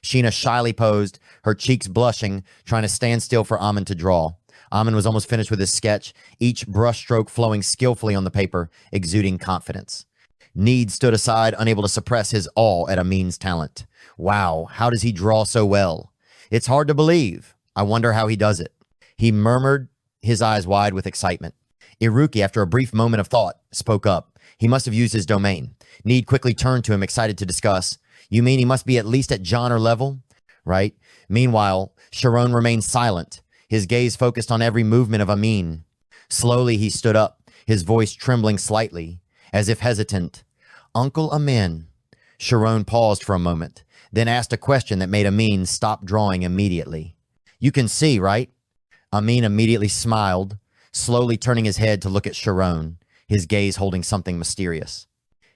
Sheina shyly posed, her cheeks blushing, trying to stand still for Amin to draw. Amin was almost finished with his sketch, each brushstroke flowing skillfully on the paper, exuding confidence. Need stood aside, unable to suppress his awe at Amin's talent. Wow, how does he draw so well? It's hard to believe. I wonder how he does it. He murmured, his eyes wide with excitement. Iruki, after a brief moment of thought, spoke up. He must have used his domain. Need quickly turned to him, excited to discuss. You mean he must be at least at genre level? Right? Meanwhile, Shirone remained silent, his gaze focused on every movement of Amin. Slowly he stood up, his voice trembling slightly, as if hesitant. Uncle Amin. Shirone paused for a moment, then asked a question that made Amin stop drawing immediately. You can see, right? Amin immediately smiled, slowly turning his head to look at Shirone, his gaze holding something mysterious.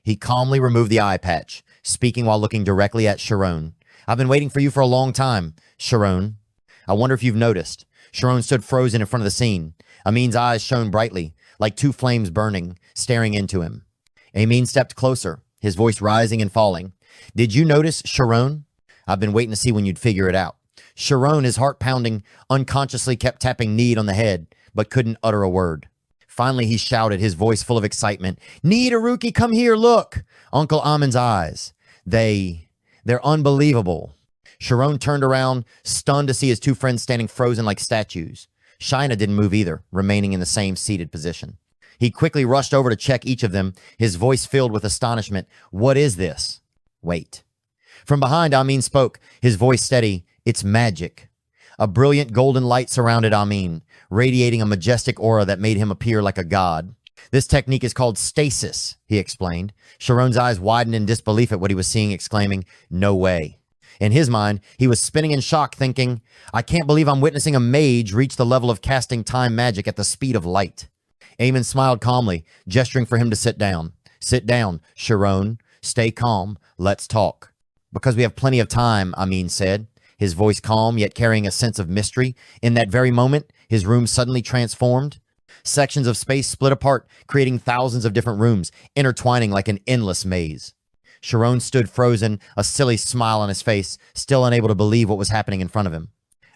He calmly removed the eye patch, speaking while looking directly at Shirone. I've been waiting for you for a long time, Shirone. I wonder if you've noticed. Shirone stood frozen in front of the scene. Amin's eyes shone brightly, like two flames burning, staring into him. Amin stepped closer, his voice rising and falling. Did you notice, Shirone? I've been waiting to see when you'd figure it out. Shirone, his heart pounding, unconsciously kept tapping Need on the head, but couldn't utter a word. Finally, he shouted, his voice full of excitement. Need, Iruki, come here, look! Uncle Amin's eyes. They're unbelievable. Shirone turned around, stunned to see his two friends standing frozen like statues. Sheina didn't move either, remaining in the same seated position. He quickly rushed over to check each of them, his voice filled with astonishment. What is this? Wait. From behind, Amin spoke, his voice steady. It's magic. A brilliant golden light surrounded Amin, radiating a majestic aura that made him appear like a god. This technique is called stasis, he explained. Shirone's eyes widened in disbelief at what he was seeing, exclaiming, no way. In his mind, he was spinning in shock, thinking, I can't believe I'm witnessing a mage reach the level of casting time magic at the speed of light. Amin smiled calmly, gesturing for him to sit down. Sit down, Shirone. Stay calm. Let's talk. Because we have plenty of time, Amin said, his voice calm yet carrying a sense of mystery. In that very moment, his room suddenly transformed. Sections of space split apart, creating thousands of different rooms, intertwining like an endless maze. Shirone stood frozen, a silly smile on his face, still unable to believe what was happening in front of him.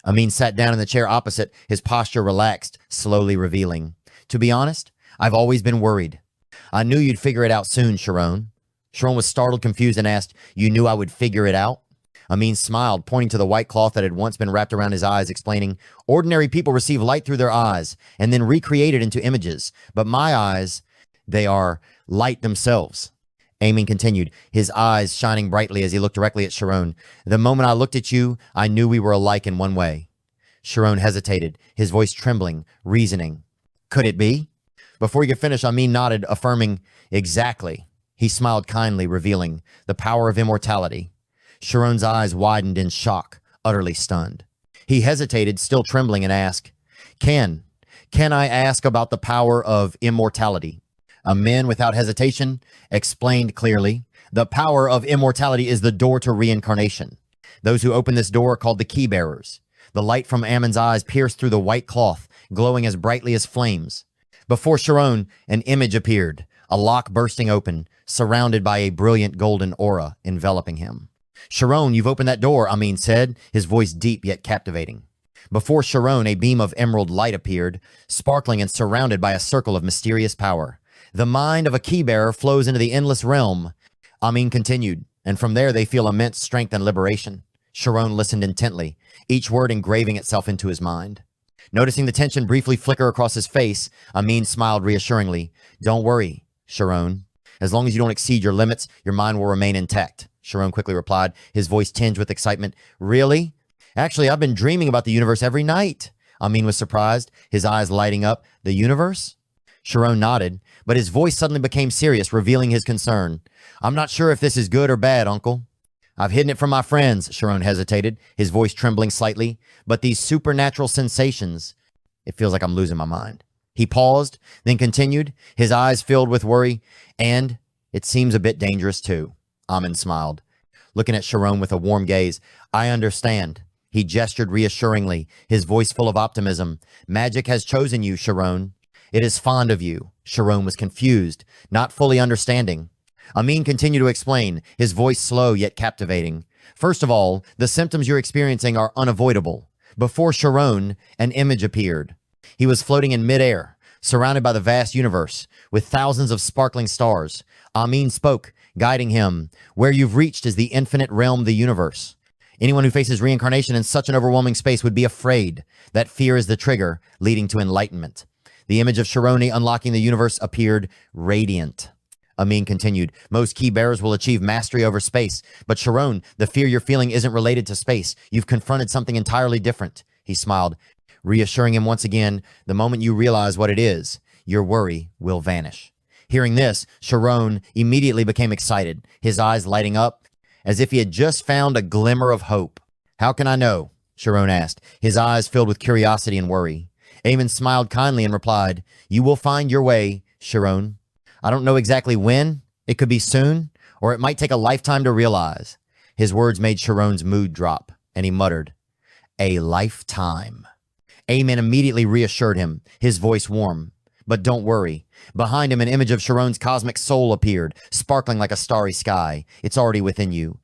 Amin sat down in the chair opposite, his posture relaxed, slowly revealing. To be honest, I've always been worried. I knew you'd figure it out soon, Shirone. Shirone was startled, confused, and asked, You knew I would figure it out? Amin smiled, pointing to the white cloth that had once been wrapped around his eyes, explaining, Ordinary people receive light through their eyes and then recreate it into images. But my eyes, they are light themselves. Amin continued, his eyes shining brightly as he looked directly at Shirone. The moment I looked at you, I knew we were alike in one way. Shirone hesitated, his voice trembling, reasoning. Could it be? Before he could finish, Amin nodded, affirming, Exactly. He smiled kindly, revealing the power of immortality. Shirone's eyes widened in shock, utterly stunned. He hesitated, still trembling, and asked, Can I ask about the power of immortality? Amin, without hesitation, explained clearly, the power of immortality is the door to reincarnation. Those who open this door are called the key bearers. The light from Amin's eyes pierced through the white cloth, glowing as brightly as flames. Before Shirone, an image appeared, a lock bursting open, surrounded by a brilliant golden aura enveloping him. Shirone, you've opened that door, Amin said, his voice deep yet captivating. Before Shirone, a beam of emerald light appeared, sparkling and surrounded by a circle of mysterious power. The mind of a key-bearer flows into the endless realm. Amin continued, and from there they feel immense strength and liberation. Shirone listened intently, each word engraving itself into his mind. Noticing the tension briefly flicker across his face, Amin smiled reassuringly. Don't worry, Shirone. As long as you don't exceed your limits, your mind will remain intact. Shirone quickly replied, his voice tinged with excitement. Really? Actually, I've been dreaming about the universe every night. Amin was surprised, his eyes lighting up. The universe? Shirone nodded, but his voice suddenly became serious, revealing his concern. I'm not sure if this is good or bad, Uncle. I've hidden it from my friends, Shirone hesitated, his voice trembling slightly. But these supernatural sensations, it feels like I'm losing my mind. He paused, then continued, his eyes filled with worry, and it seems a bit dangerous too. Amin smiled, looking at Shirone with a warm gaze. I understand. He gestured reassuringly, his voice full of optimism. Magic has chosen you, Shirone. It is fond of you. Shirone was confused, not fully understanding. Amin continued to explain, his voice slow yet captivating. First of all, the symptoms you're experiencing are unavoidable. Before Shirone, an image appeared. He was floating in midair, surrounded by the vast universe, with thousands of sparkling stars. Amin spoke, guiding him. Where you've reached is the infinite realm of the universe. Anyone who faces reincarnation in such an overwhelming space would be afraid. That fear is the trigger, leading to enlightenment. The image of Shirone unlocking the universe appeared radiant. Amin continued, most key bearers will achieve mastery over space. But Shirone, the fear you're feeling isn't related to space. You've confronted something entirely different. He smiled, reassuring him once again, the moment you realize what it is, your worry will vanish. Hearing this, Shirone immediately became excited, his eyes lighting up as if he had just found a glimmer of hope. How can I know? Shirone asked, his eyes filled with curiosity and worry. Amin smiled kindly and replied, you will find your way, Shirone. I don't know exactly when. It could be soon, or it might take a lifetime to realize. His words made Shirone's mood drop, and he muttered, a lifetime. Amin immediately reassured him, his voice warm. But don't worry. Behind him, an image of Shirone's cosmic soul appeared, sparkling like a starry sky. It's already within you.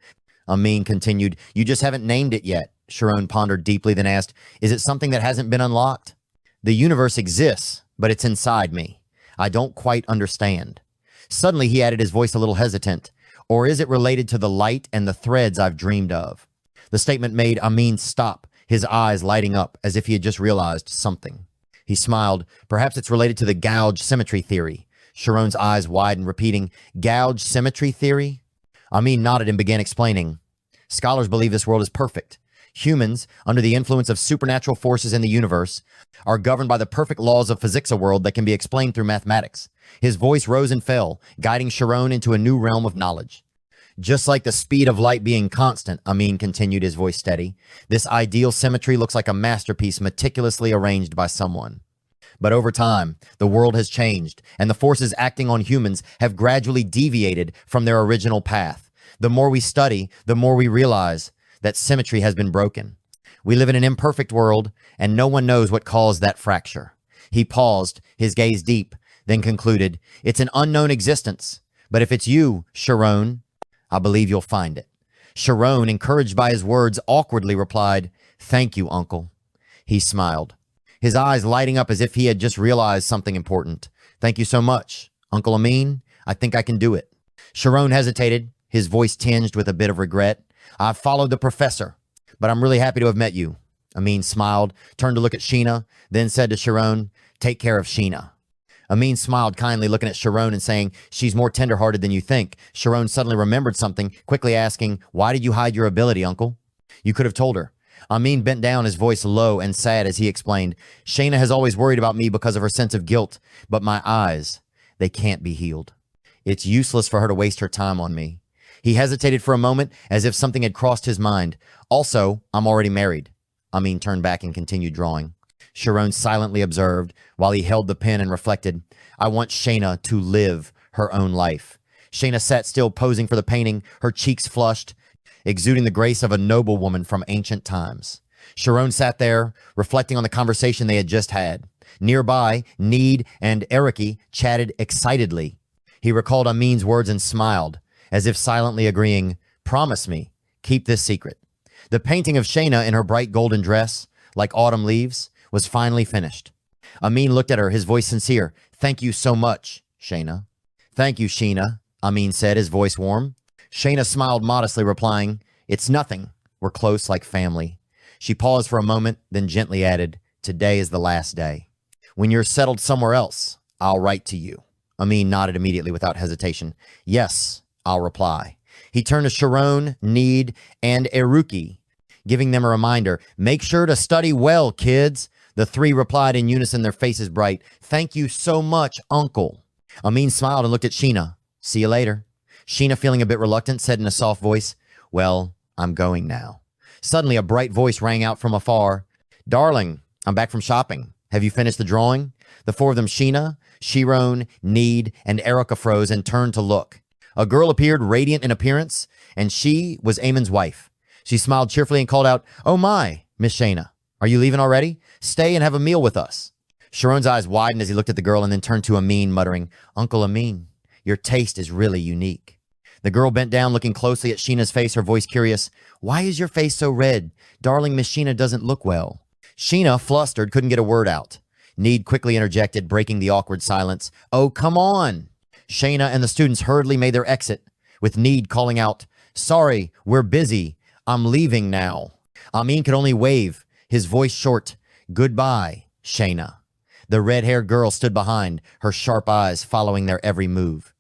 Amin continued, you just haven't named it yet. Shirone pondered deeply, then asked, is it something that hasn't been unlocked? The universe exists, but it's inside me. I don't quite understand. Suddenly, he added, his voice a little hesitant. Or is it related to the light and the threads I've dreamed of? The statement made Amin stop, his eyes lighting up as if he had just realized something. He smiled. Perhaps it's related to the Gouge symmetry theory. Shirone's eyes widened, repeating, Gouge symmetry theory? Amin nodded and began explaining. Scholars believe this world is perfect. Humans, under the influence of supernatural forces in the universe, are governed by the perfect laws of physics, a world that can be explained through mathematics. His voice rose and fell, guiding Shirone into a new realm of knowledge. Just like the speed of light being constant, Amin continued, his voice steady, this ideal symmetry looks like a masterpiece meticulously arranged by someone. But over time, the world has changed, and the forces acting on humans have gradually deviated from their original path. The more we study, the more we realize that symmetry has been broken. We live in an imperfect world, and no one knows what caused that fracture. He paused, his gaze deep, then concluded, it's an unknown existence. But if it's you, Shirone, I believe you'll find it. Shirone, encouraged by his words, awkwardly replied, thank you, uncle. He smiled, his eyes lighting up as if he had just realized something important. Thank you so much, Uncle Amin. I think I can do it. Shirone hesitated, his voice tinged with a bit of regret. I've followed the professor, but I'm really happy to have met you. Amin smiled, turned to look at Sheina, then said to Shirone, take care of Sheina. Amin smiled kindly, looking at Shirone and saying, she's more tender-hearted than you think. Shirone suddenly remembered something, quickly asking, why did you hide your ability, uncle? You could have told her. Amin bent down, his voice low and sad as he explained, Sheina has always worried about me because of her sense of guilt, but my eyes, they can't be healed. It's useless for her to waste her time on me. He hesitated for a moment as if something had crossed his mind. Also, I'm already married. Amin turned back and continued drawing. Shirone silently observed while he held the pen and reflected, I want Sheina to live her own life. Sheina sat still, posing for the painting, her cheeks flushed, exuding the grace of a noble woman from ancient times. Shirone sat there, reflecting on the conversation they had just had. Nearby, Need and Eriki chatted excitedly. He recalled Amin's words and smiled, as if silently agreeing, promise me, keep this secret. The painting of Sheina in her bright golden dress, like autumn leaves, was finally finished. Amin looked at her, his voice sincere. Thank you so much, Sheina. Thank you, Sheina, Amin said, his voice warm. Sheina smiled modestly, replying, it's nothing. We're close like family. She paused for a moment, then gently added, today is the last day. When you're settled somewhere else, I'll write to you. Amin nodded immediately without hesitation. Yes, I'll reply. He turned to Shirone, Need, and Eriki, giving them a reminder. Make sure to study well, kids. The three replied in unison, their faces bright. Thank you so much, uncle. Amin smiled and looked at Sheina. See you later. Sheina, feeling a bit reluctant, said in a soft voice, well, I'm going now. Suddenly, a bright voice rang out from afar. Darling, I'm back from shopping. Have you finished the drawing? The four of them, Sheina, Shirone, Need, and Erika, froze and turned to look. A girl appeared, radiant in appearance, and she was Amin's wife. She smiled cheerfully and called out, oh my, Miss Sheina, are you leaving already? Stay and have a meal with us. Shirone's eyes widened as he looked at the girl and then turned to Amin, muttering, Uncle Amin, your taste is really unique. The girl bent down, looking closely at Sheena's face, her voice curious. Why is your face so red? Darling, Miss Sheina doesn't look well. Sheina, flustered, couldn't get a word out. Need quickly interjected, breaking the awkward silence. Oh, come on. Sheina and the students hurriedly made their exit, with Need calling out, Sorry, we're busy. I'm leaving now. Amin could only wave, his voice short. Goodbye, Sheina. The red-haired girl stood behind, her sharp eyes following their every move.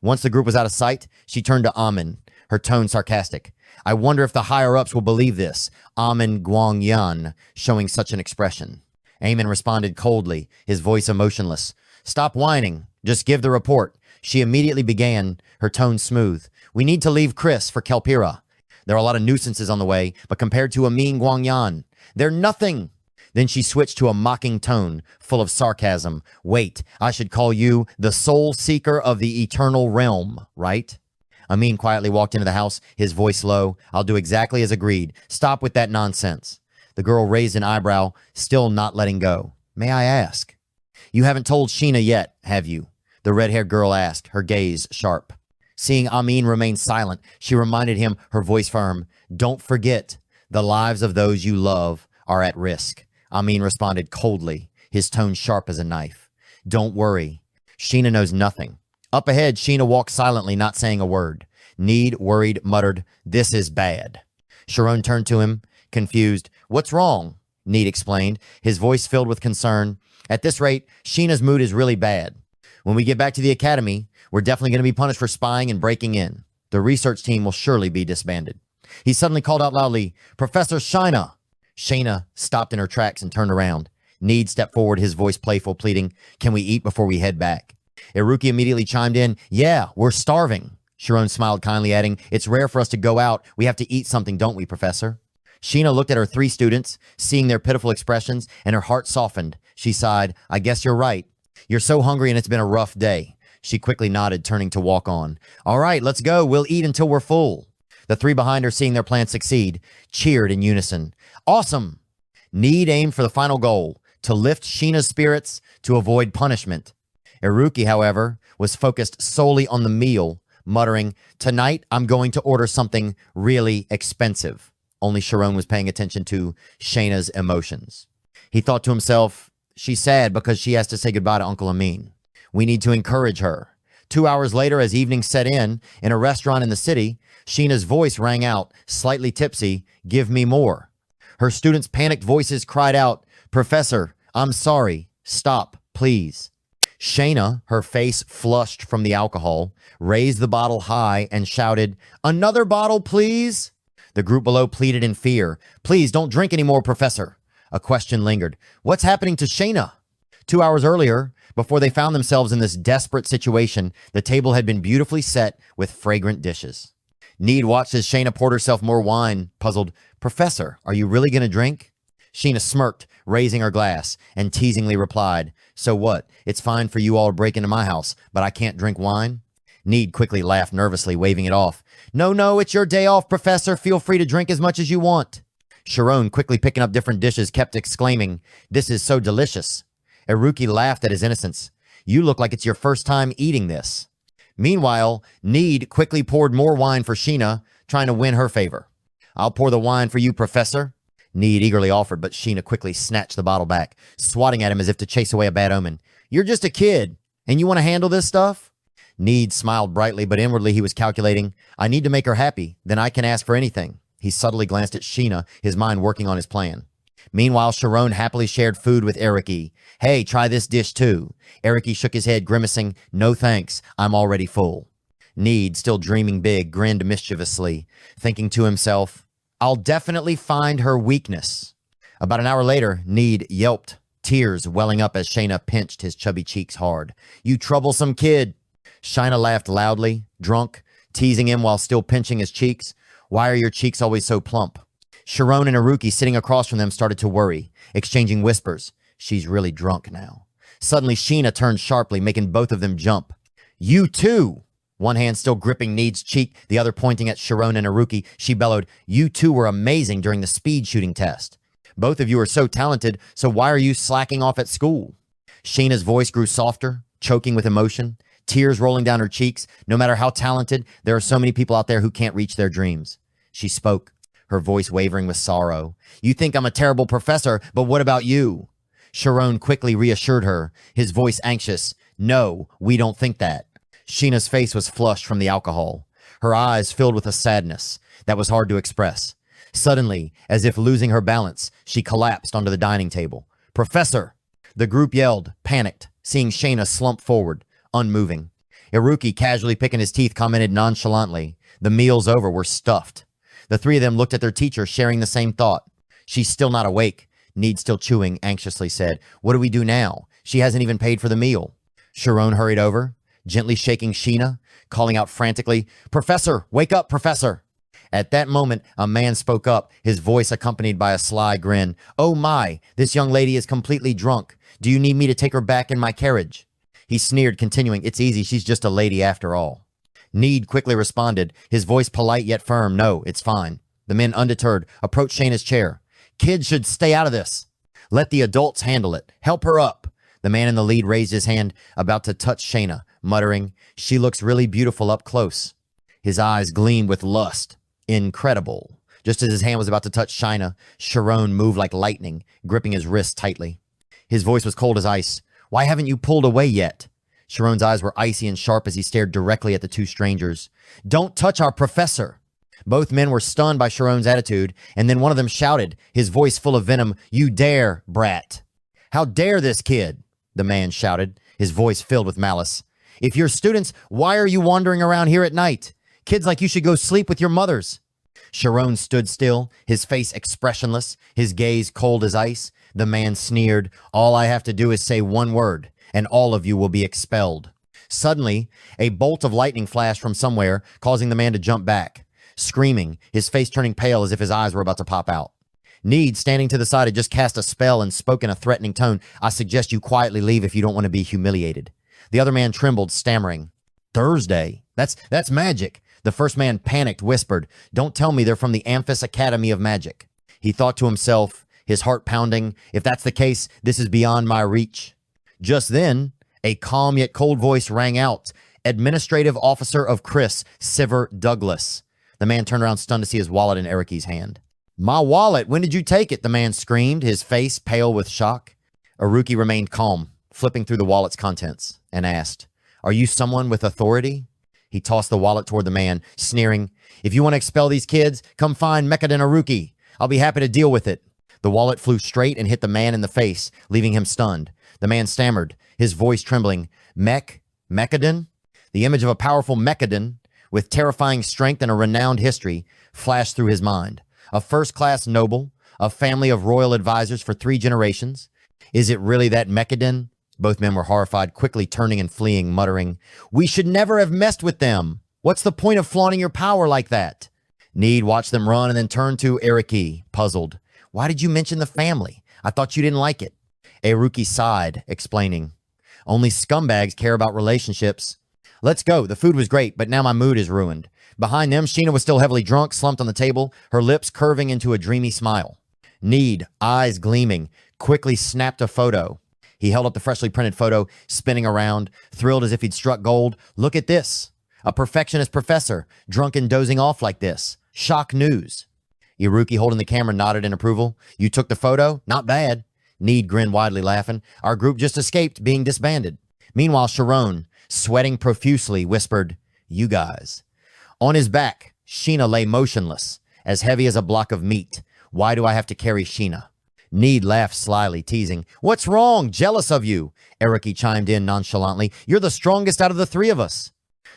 Once the group was out of sight, she turned to Amin, her tone sarcastic. I wonder if the higher-ups will believe this. Amin Quang Nhan, showing such an expression. Amin responded coldly, his voice emotionless. Stop whining. Just give the report. She immediately began, her tone smooth. We need to leave Chris for Kelpira. There are a lot of nuisances on the way, but compared to Amin Quang Nhan, they're nothing. Then she switched to a mocking tone, full of sarcasm. Wait, I should call you the soul seeker of the eternal realm, right? Amin quietly walked into the house, his voice low. I'll do exactly as agreed. Stop with that nonsense. The girl raised an eyebrow, still not letting go. May I ask? You haven't told Sheina yet, have you? The red-haired girl asked, her gaze sharp. Seeing Amin remain silent, she reminded him, her voice firm. Don't forget, the lives of those you love are at risk. Amin responded coldly, his tone sharp as a knife. Don't worry. Sheina knows nothing. Up ahead, Sheina walked silently, not saying a word. Need, worried, muttered, This is bad. Shirone turned to him, confused. What's wrong? Need explained, his voice filled with concern. At this rate, Sheena's mood is really bad. When we get back to the academy, we're definitely going to be punished for spying and breaking in. The research team will surely be disbanded. He suddenly called out loudly, Professor Sheina! Sheina stopped in her tracks and turned around. Need stepped forward, his voice playful, pleading, Can we eat before we head back? Iruki immediately chimed in, Yeah, we're starving. Shirone smiled kindly, adding, It's rare for us to go out. We have to eat something, don't we, Professor? Sheina looked at her three students, seeing their pitiful expressions, and her heart softened. She sighed, I guess you're right. You're so hungry and it's been a rough day. She quickly nodded, turning to walk on. All right, let's go. We'll eat until we're full. The three behind her, seeing their plan succeed, cheered in unison. Awesome! Need aimed for the final goal, to lift Sheena's spirits, to avoid punishment. Iruki, however, was focused solely on the meal, muttering, Tonight I'm going to order something really expensive. Only Shirone was paying attention to Sheina's emotions. He thought to himself, She's sad because she has to say goodbye to Uncle Amin. We need to encourage her. 2 hours later, as evening set in a restaurant in the city, Sheena's voice rang out, slightly tipsy, Give me more. Her students' panicked voices cried out, Professor, I'm sorry. Stop, please. Sheina, her face flushed from the alcohol, raised the bottle high and shouted, Another bottle, please? The group below pleaded in fear. Please don't drink anymore, Professor. A question lingered. What's happening to Sheina? 2 hours earlier, before they found themselves in this desperate situation, the table had been beautifully set with fragrant dishes. Need watched as Sheina poured herself more wine, puzzled. Professor, are you really going to drink? Sheina smirked, raising her glass, and teasingly replied, So what? It's fine for you all to break into my house, but I can't drink wine? Need quickly laughed nervously, waving it off. No, it's your day off, Professor. Feel free to drink as much as you want. Shirone, quickly picking up different dishes, kept exclaiming, This is so delicious. Iruki laughed at his innocence. You look like it's your first time eating this. Meanwhile, Need quickly poured more wine for Sheina, trying to win her favor. I'll pour the wine for you, Professor. Need eagerly offered, but Sheina quickly snatched the bottle back, swatting at him as if to chase away a bad omen. You're just a kid, and you want to handle this stuff? Need smiled brightly, but inwardly he was calculating, I need to make her happy, then I can ask for anything. He subtly glanced at Sheina, his mind working on his plan. Meanwhile, Shirone happily shared food with Iruki. Hey, try this dish too. Iruki shook his head, grimacing, No thanks, I'm already full. Need, still dreaming big, grinned mischievously, thinking to himself, I'll definitely find her weakness. About an hour later, Need yelped, tears welling up as Sheina pinched his chubby cheeks hard. You troublesome kid. Sheina laughed loudly, drunk, teasing him while still pinching his cheeks. Why are your cheeks always so plump? Shirone and Iruki sitting across from them started to worry, exchanging whispers. She's really drunk now. Suddenly, Sheina turned sharply, making both of them jump. You too! One hand still gripping Need's cheek, the other pointing at Shirone and Iruki, she bellowed, You two were amazing during the speed shooting test. Both of you are so talented, so why are you slacking off at school? Sheina's voice grew softer, choking with emotion. tears rolling down her cheeks. No matter how talented, there are so many people out there who can't reach their dreams. She spoke, her voice wavering with sorrow. You think I'm a terrible professor, but what about you? Shirone quickly reassured her, his voice anxious. No, we don't think that. Sheina's face was flushed from the alcohol, her eyes filled with a sadness that was hard to express. Suddenly, as if losing her balance, she collapsed onto the dining table. Professor! The group yelled, panicked, seeing Sheina slump forward, unmoving. Iruki, casually picking his teeth, commented nonchalantly, the meal's over, we're stuffed. The three of them looked at their teacher, sharing the same thought. She's still not awake. Need, still chewing, anxiously said, what do we do now? She hasn't even paid for the meal. Shirone hurried over, gently shaking Sheina, calling out frantically, Professor, wake up, Professor. At that moment, a man spoke up, his voice accompanied by a sly grin. Oh my, this young lady is completely drunk. Do you need me to take her back in my carriage? He sneered, continuing, it's easy, she's just a lady after all. Need quickly responded, his voice polite yet firm, no, it's fine. The men, undeterred, approached Sheina's chair. Kids should stay out of this. Let the adults handle it. Help her up. The man in the lead raised his hand, about to touch Sheina, muttering, she looks really beautiful up close. His eyes gleamed with lust. Incredible. Just as his hand was about to touch Sheina, Shirone moved like lightning, gripping his wrist tightly. His voice was cold as ice. Why haven't you pulled away yet? Shirone's eyes were icy and sharp as he stared directly at the two strangers. Don't touch our professor. Both men were stunned by Shirone's attitude, and then one of them shouted, his voice full of venom, you dare, brat. How dare this kid? The man shouted, his voice filled with malice. If you're students, why are you wandering around here at night? Kids like you should go sleep with your mothers. Shirone stood still, his face expressionless, his gaze cold as ice. The man sneered, all I have to do is say one word, and all of you will be expelled. Suddenly, a bolt of lightning flashed from somewhere, causing the man to jump back, screaming, his face turning pale as if his eyes were about to pop out. Need, standing to the side, had just cast a spell and spoke in a threatening tone. I suggest you quietly leave if you don't want to be humiliated. The other man trembled, stammering. Thursday? That's magic. The first man panicked, whispered, don't tell me they're from the Amphis Academy of Magic. He thought to himself, his heart pounding, if that's the case, this is beyond my reach. Just then, a calm yet cold voice rang out. Administrative Officer of Chris, Siver Douglas. The man turned around stunned to see his wallet in Eriki's hand. My wallet, when did you take it? The man screamed, his face pale with shock. Iruki remained calm, flipping through the wallet's contents, and asked, are you someone with authority? He tossed the wallet toward the man, sneering, if you want to expel these kids, come find Mekaden Iruki. I'll be happy to deal with it. The wallet flew straight and hit the man in the face, leaving him stunned. The man stammered, his voice trembling, Mekaden? The image of a powerful Mekaden, with terrifying strength and a renowned history, flashed through his mind. A first-class noble, a family of royal advisors for 3 generations. Is it really that Mekaden? Both men were horrified, quickly turning and fleeing, muttering, we should never have messed with them. What's the point of flaunting your power like that? Need watched them run and then turned to Eriki, puzzled. Why did you mention the family? I thought you didn't like it. Iruki sighed, explaining, only scumbags care about relationships. Let's go. The food was great, but now my mood is ruined. Behind them, Sheina was still heavily drunk, slumped on the table, her lips curving into a dreamy smile. Need, eyes gleaming, quickly snapped a photo. He held up the freshly printed photo, spinning around, thrilled as if he'd struck gold. Look at this. A perfectionist professor, drunk and dozing off like this. Shock news. Iruki, holding the camera, nodded in approval. You took the photo? Not bad. Need grinned widely, laughing. Our group just escaped being disbanded. Meanwhile, Shirone, sweating profusely, whispered, you guys. On his back, Sheina lay motionless, as heavy as a block of meat. Why do I have to carry Sheina? Need laughed slyly, teasing. What's wrong? Jealous of you. Eriki chimed in nonchalantly. You're the strongest out of the 3 of us.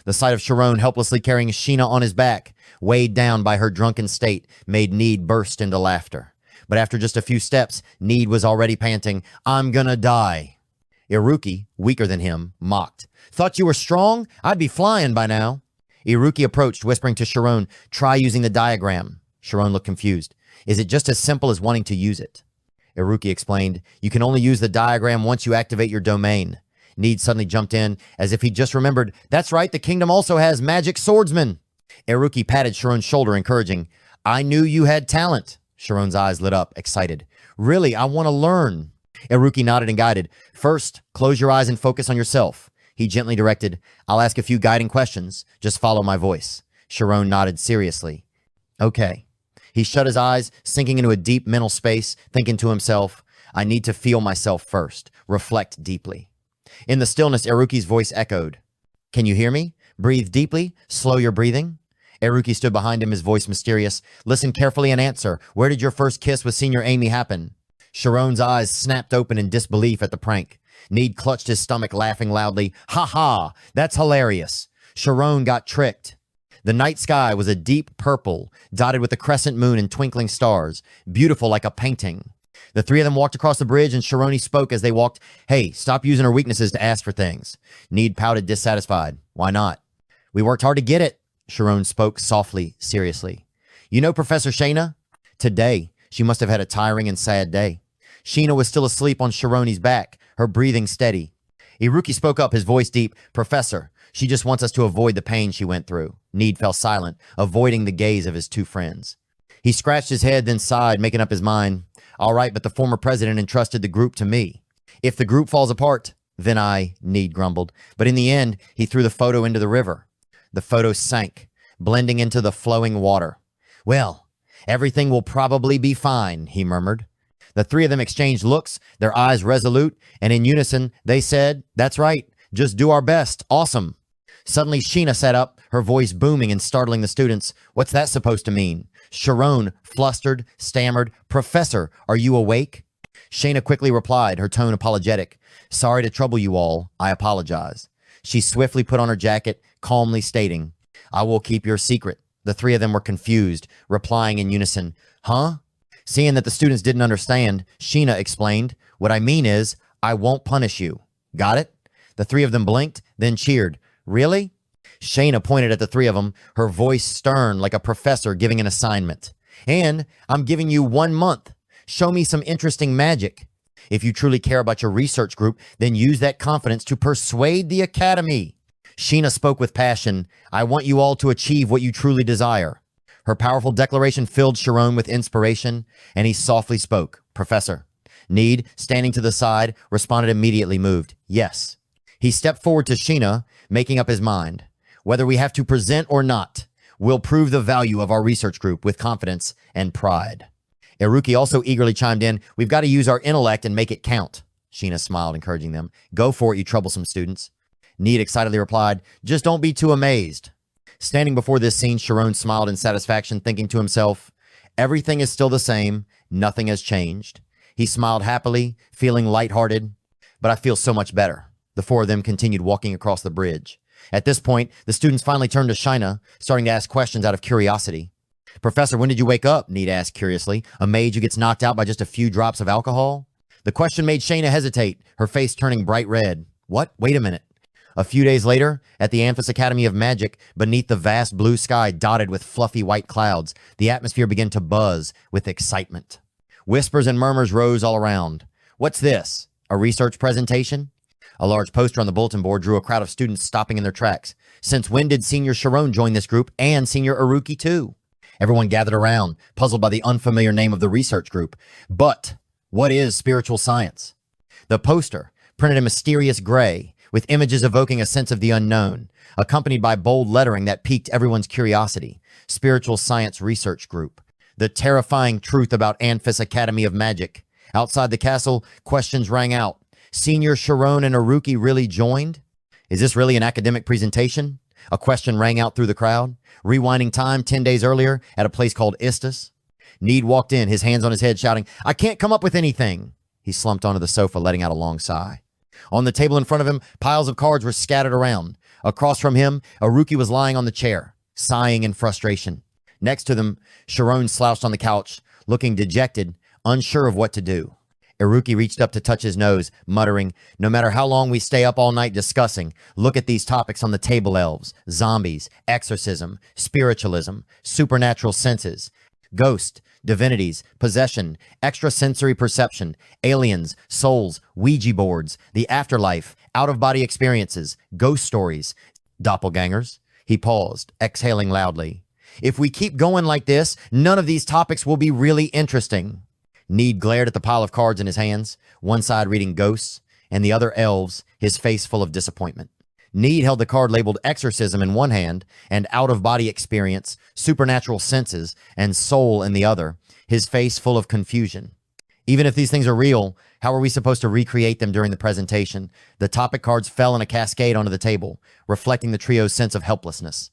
The sight of Shirone helplessly carrying Sheina on his back, weighed down by her drunken state, made Need burst into laughter. But after just a few steps, Need was already panting, I'm gonna die. Iruki, weaker than him, mocked. Thought you were strong? I'd be flying by now. Iruki approached, whispering to Shirone, try using the diagram. Shirone looked confused. Is it just as simple as wanting to use it? Iruki explained, you can only use the diagram once you activate your domain. Need suddenly jumped in, as if he just remembered, that's right, the kingdom also has magic swordsmen. Iruki patted Shirone's shoulder, encouraging, I knew you had talent. Shirone's eyes lit up, excited. Really, I want to learn. Iruki nodded and guided. First, close your eyes and focus on yourself. He gently directed, I'll ask a few guiding questions. Just follow my voice. Shirone nodded seriously. Okay. He shut his eyes, sinking into a deep mental space, thinking to himself, I need to feel myself first. Reflect deeply. In the stillness, Iruki's voice echoed. Can you hear me? Breathe deeply. Slow your breathing. Iruki stood behind him, his voice mysterious. Listen carefully and answer. Where did your first kiss with Senior Amy happen? Shirone's eyes snapped open in disbelief at the prank. Need clutched his stomach, laughing loudly. Ha ha! That's hilarious. Shirone got tricked. The night sky was a deep purple, dotted with a crescent moon and twinkling stars, beautiful like a painting. The three of them walked across the bridge, and Shirone spoke as they walked. Hey, stop using her weaknesses to ask for things. Need pouted, dissatisfied. Why not? We worked hard to get it. Shirone spoke softly, seriously. You know Professor Sheina? Today, she must have had a tiring and sad day. Sheina was still asleep on Shirone's back, her breathing steady. Iruki spoke up, his voice deep. Professor, she just wants us to avoid the pain she went through. Need fell silent, avoiding the gaze of his two friends. He scratched his head, then sighed, making up his mind. All right, but the former president entrusted the group to me. If the group falls apart, then Need grumbled. But in the end, he threw the photo into the river. The photo sank, blending into the flowing water. Well, everything will probably be fine, he murmured. The three of them exchanged looks, their eyes resolute, and in unison, they said, That's right, just do our best, awesome. Suddenly, Sheina sat up, her voice booming and startling the students. What's that supposed to mean? Shirone, flustered, stammered, Professor, are you awake? Sheina quickly replied, her tone apologetic. Sorry to trouble you all, I apologize. She swiftly put on her jacket, calmly stating, I will keep your secret. The three of them were confused, replying in unison, Huh? Seeing that the students didn't understand, Sheina explained, What I mean is, I won't punish you. Got it? The three of them blinked, then cheered. Really? Sheina pointed at the three of them, her voice stern like a professor giving an assignment. And I'm giving you 1 month. Show me some interesting magic. If you truly care about your research group, then use that confidence to persuade the academy. Sheina spoke with passion. I want you all to achieve what you truly desire. Her powerful declaration filled Shirone with inspiration, and he softly spoke. Professor. Need, standing to the side, responded immediately moved. Yes. He stepped forward to Sheina, making up his mind. Whether we have to present or not, we'll prove the value of our research group with confidence and pride. Iruki also eagerly chimed in, We've got to use our intellect and make it count. Sheina smiled, encouraging them. Go for it, you troublesome students. Need excitedly replied, Just don't be too amazed. Standing before this scene, Shirone smiled in satisfaction, thinking to himself, Everything is still the same. Nothing has changed. He smiled happily, feeling lighthearted. But I feel so much better. The four of them continued walking across the bridge. At this point, the students finally turned to Sheina, starting to ask questions out of curiosity. Professor, when did you wake up? Need asked curiously. A mage who gets knocked out by just a few drops of alcohol? The question made Sheina hesitate, her face turning bright red. What? Wait a minute. A few days later, at the Amphis Academy of Magic, beneath the vast blue sky dotted with fluffy white clouds, the atmosphere began to buzz with excitement. Whispers and murmurs rose all around. What's this? A research presentation? A large poster on the bulletin board drew a crowd of students stopping in their tracks. Since when did Senior Shirone join this group and Senior Iruki too? Everyone gathered around, puzzled by the unfamiliar name of the research group. But what is spiritual science? The poster, printed in mysterious gray, with images evoking a sense of the unknown, accompanied by bold lettering that piqued everyone's curiosity. Spiritual Science Research Group. The terrifying truth about Amphis Academy of Magic. Outside the castle, questions rang out. Senior Shirone and Iruki really joined? Is this really an academic presentation? A question rang out through the crowd. Rewinding time 10 days earlier at a place called Istus. Need walked in, his hands on his head, shouting, I can't come up with anything. He slumped onto the sofa, letting out a long sigh. On the table in front of him, piles of cards were scattered around. Across from him, Iruki was lying on the chair, sighing in frustration. Next to them, Shirone slouched on the couch, looking dejected, unsure of what to do. Iruki reached up to touch his nose, muttering, No matter how long we stay up all night discussing, look at these topics on the table, elves, zombies, exorcism, spiritualism, supernatural senses, ghost, divinities, possession, extrasensory perception, aliens, souls, Ouija boards, the afterlife, out-of-body experiences, ghost stories, doppelgangers. He paused, exhaling loudly. If we keep going like this, none of these topics will be really interesting. Need glared at the pile of cards in his hands, one side reading ghosts, and the other elves, his face full of disappointment. Need held the card labeled exorcism in one hand and out-of-body experience, supernatural senses, and soul in the other, his face full of confusion. Even if these things are real, how are we supposed to recreate them during the presentation? The topic cards fell in a cascade onto the table, reflecting the trio's sense of helplessness.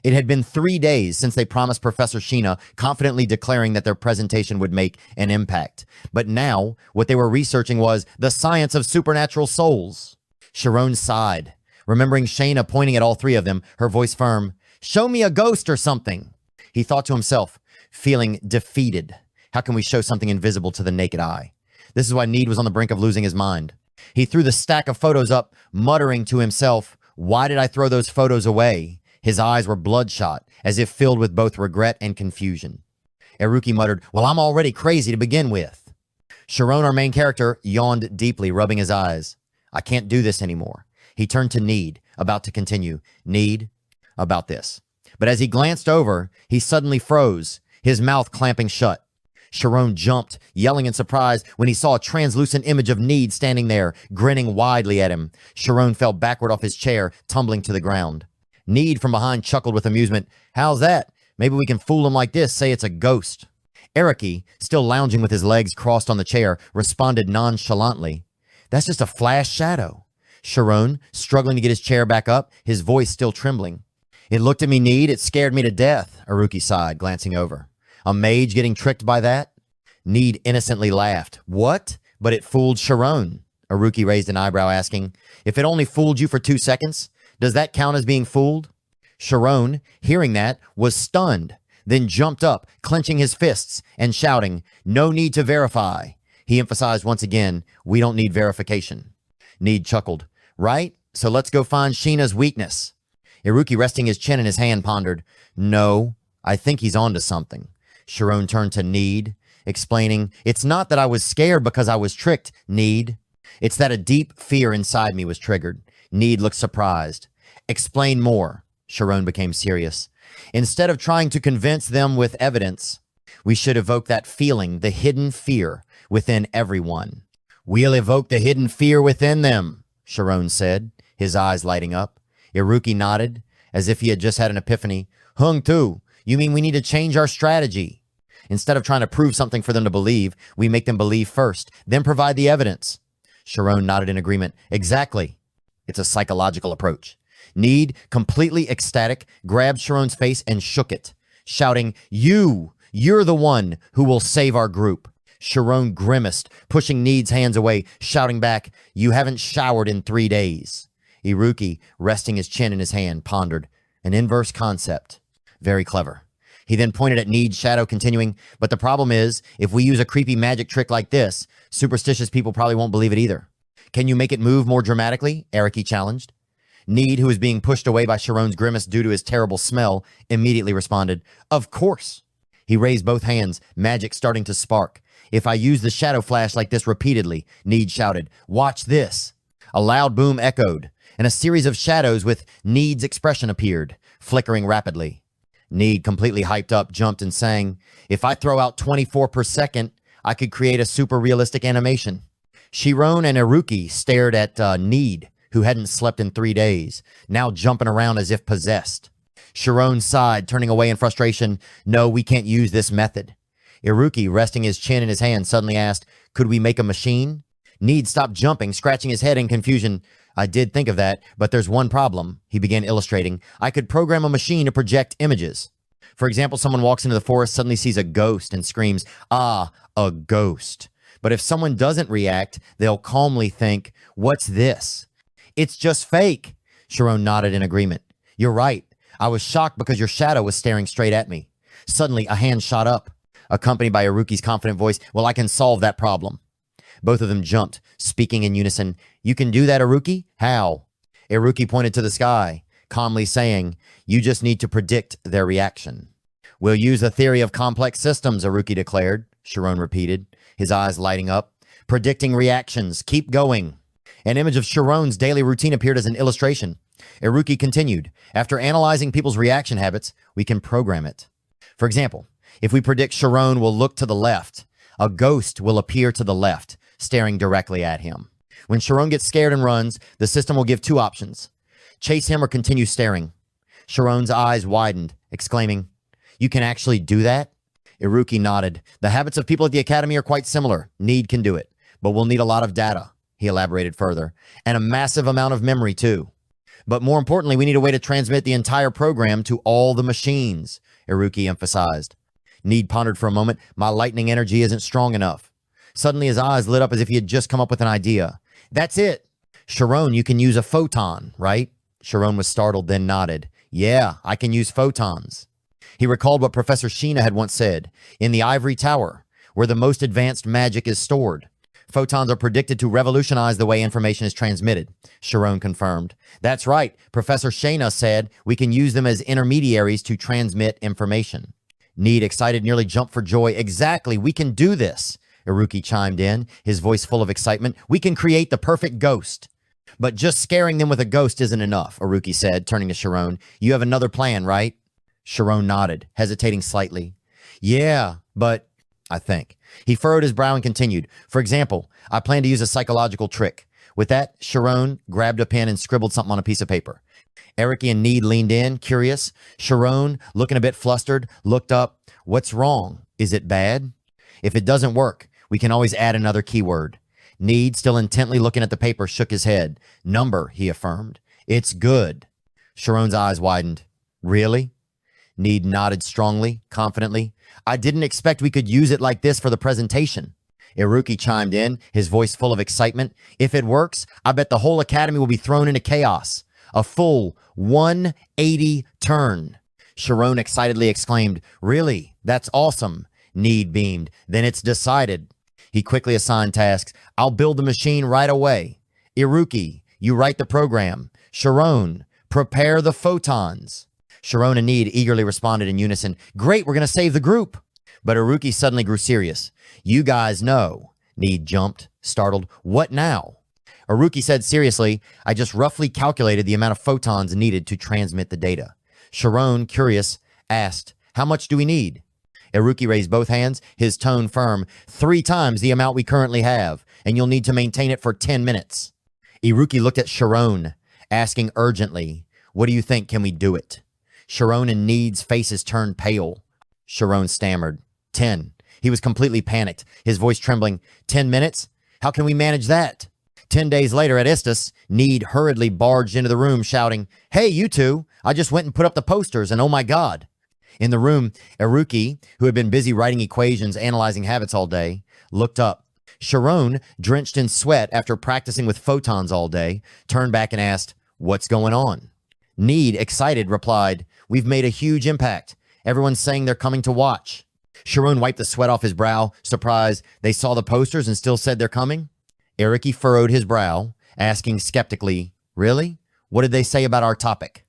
It had been 3 days since they promised Professor Sheina, confidently declaring that their presentation would make an impact. But now, what they were researching was the science of supernatural souls. Shirone sighed, remembering Sheina pointing at all three of them, her voice firm. "Show me a ghost or something." He thought to himself, feeling defeated. How can we show something invisible to the naked eye? This is why Need was on the brink of losing his mind. He threw the stack of photos up, muttering to himself, "Why did I throw those photos away?" His eyes were bloodshot, as if filled with both regret and confusion. Iruki muttered, "Well, I'm already crazy to begin with." Shirone, our main character, yawned deeply, rubbing his eyes. "I can't do this anymore." He turned to Need, about to continue. "Need, about this." But as he glanced over, he suddenly froze, his mouth clamping shut. Shirone jumped, yelling in surprise when he saw a translucent image of Need standing there, grinning widely at him. Shirone fell backward off his chair, tumbling to the ground. Need from behind chuckled with amusement. "How's that? Maybe we can fool him like this, say it's a ghost." Iruki, still lounging with his legs crossed on the chair, responded nonchalantly. "That's just a flash shadow." Shirone, struggling to get his chair back up, his voice still trembling. "It looked at me, Need. It scared me to death," Iruki sighed, glancing over. "A mage getting tricked by that?" Need innocently laughed. "What? But it fooled Shirone." Iruki raised an eyebrow, asking, "If it only fooled you for 2 seconds, does that count as being fooled?" Shirone, hearing that, was stunned, then jumped up, clenching his fists and shouting, "No need to verify." He emphasized once again, "We don't need verification." Need chuckled. "Right? So let's go find Sheina's weakness." Iruki, resting his chin in his hand, pondered. "No, I think he's onto something." Shirone turned to Need, explaining, "It's not that I was scared because I was tricked, Need. It's that a deep fear inside me was triggered." Need looked surprised. "Explain more." Shirone became serious. "Instead of trying to convince them with evidence, we should evoke that feeling, the hidden fear within everyone." "We'll evoke the hidden fear within them," Shirone said, his eyes lighting up. Iruki nodded, as if he had just had an epiphany. "Hung Tu, you mean we need to change our strategy? Instead of trying to prove something for them to believe, we make them believe first, then provide the evidence." Shirone nodded in agreement. "Exactly. It's a psychological approach." Need, completely ecstatic, grabbed Shirone's face and shook it, shouting, You're the one who will save our group." Shirone grimaced, pushing Need's hands away, shouting back, "You haven't showered in 3 days." Iruki, resting his chin in his hand, pondered. An inverse concept. Very clever. He then pointed at Need's shadow, continuing, "But the problem is, if we use a creepy magic trick like this, superstitious people probably won't believe it either." "Can you make it move more dramatically?" Iruki challenged. Need, who was being pushed away by Shirone's grimace due to his terrible smell, immediately responded, "Of course." He raised both hands, magic starting to spark. "If I use the shadow flash like this repeatedly," Need shouted, "watch this." A loud boom echoed, and a series of shadows with Need's expression appeared, flickering rapidly. Need, completely hyped up, jumped and sang, "If I throw out 24 per second, I could create a super realistic animation." Shirone and Iruki stared at Need, who hadn't slept in 3 days, now jumping around as if possessed. Shirone sighed, turning away in frustration. "No, we can't use this method." Iruki, resting his chin in his hand, suddenly asked, "Could we make a machine?" Need stopped jumping, scratching his head in confusion. "I did think of that, but there's one problem," he began illustrating. "I could program a machine to project images. For example, someone walks into the forest, suddenly sees a ghost and screams, 'Ah, a ghost.' But if someone doesn't react, they'll calmly think, 'What's this?' It's just fake." Shirone nodded in agreement. "You're right. I was shocked because your shadow was staring straight at me." Suddenly, a hand shot up, accompanied by Iruki's confident voice, "Well, I can solve that problem." Both of them jumped, speaking in unison. "You can do that, Iruki? How?" Iruki pointed to the sky, calmly saying, "You just need to predict their reaction." "We'll use the theory of complex systems," Iruki declared. Shirone repeated, his eyes lighting up. "Predicting reactions. Keep going." An image of Shirone's daily routine appeared as an illustration. Iruki continued, "After analyzing people's reaction habits, we can program it. For example, if we predict Shirone will look to the left, a ghost will appear to the left, staring directly at him. When Shirone gets scared and runs, the system will give 2 options. Chase him or continue staring? Shirone's eyes widened, exclaiming, "You can actually do that?" Iruki nodded. "The habits of people at the academy are quite similar. Need can do it, but we'll need a lot of data," he elaborated further, "and a massive amount of memory too. But more importantly, we need a way to transmit the entire program to all the machines," Iruki emphasized. Need pondered for a moment. "My lightning energy isn't strong enough." Suddenly his eyes lit up as if he had just come up with an idea. "That's it. Shirone, you can use a photon, right?" Shirone was startled, then nodded. "Yeah, I can use photons." He recalled what Professor Sheina had once said, "In the ivory tower, where the most advanced magic is stored. Photons are predicted to revolutionize the way information is transmitted," Shirone confirmed. "That's right. Professor Sheina said we can use them as intermediaries to transmit information." Need, excited, nearly jumped for joy. "Exactly, we can do this," Iruki chimed in, his voice full of excitement. "We can create the perfect ghost." "But just scaring them with a ghost isn't enough," Iruki said, turning to Shirone. "You have another plan, right?" Shirone nodded, hesitating slightly. "Yeah, but I think." He furrowed his brow and continued. "For example, I plan to use a psychological trick." With that, Shirone grabbed a pen and scribbled something on a piece of paper. Eriki and Need leaned in, curious. Shirone, looking a bit flustered, looked up. "What's wrong? Is it bad?" "If it doesn't work, we can always add another keyword." Need, still intently looking at the paper, shook his head. "Number," he affirmed. "It's good." Shirone's eyes widened. "Really?" Need nodded strongly, confidently. "I didn't expect we could use it like this for the presentation." Iruki chimed in, his voice full of excitement. "If it works, I bet the whole academy will be thrown into chaos. A full 180 turn." Shirone excitedly exclaimed, "Really? That's awesome." Need beamed. "Then it's decided." He quickly assigned tasks. "I'll build the machine right away. Iruki, you write the program. Shirone, prepare the photons." Shirone and Need eagerly responded in unison. "Great, we're going to save the group." But Iruki suddenly grew serious. "You guys know." Need jumped, startled. "What now?" Iruki said seriously, "I just roughly calculated the amount of photons needed to transmit the data." Shirone, curious, asked, "How much do we need?" Iruki raised both hands, his tone firm. 3 times the amount we currently have, and you'll need to maintain it for 10 minutes. Iruki looked at Shirone, asking urgently, "What do you think? Can we do it?" Shirone and Need's faces turned pale. Shirone stammered. 10. He was completely panicked, his voice trembling. 10 minutes? How can we manage that? 10 days later at Istus, Need hurriedly barged into the room shouting, "Hey, you two, I just went and put up the posters, and oh my God." In the room, Iruki, who had been busy writing equations, analyzing habits all day, looked up. Shirone, drenched in sweat after practicing with photons all day, turned back and asked, "What's going on?" Need, excited, replied, "We've made a huge impact. Everyone's saying they're coming to watch." Shirone wiped the sweat off his brow, surprised. "They saw the posters and still said they're coming?" Iruki furrowed his brow, asking skeptically, "Really? What did they say about our topic?"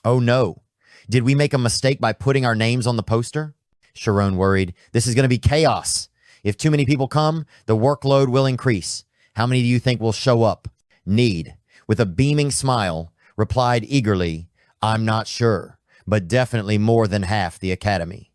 "Oh no. Did we make a mistake by putting our names on the poster?" Shirone worried. "This is going to be chaos. If too many people come, the workload will increase. How many do you think will show up?" Need, with a beaming smile, replied eagerly, "I'm not sure, but definitely more than half the academy."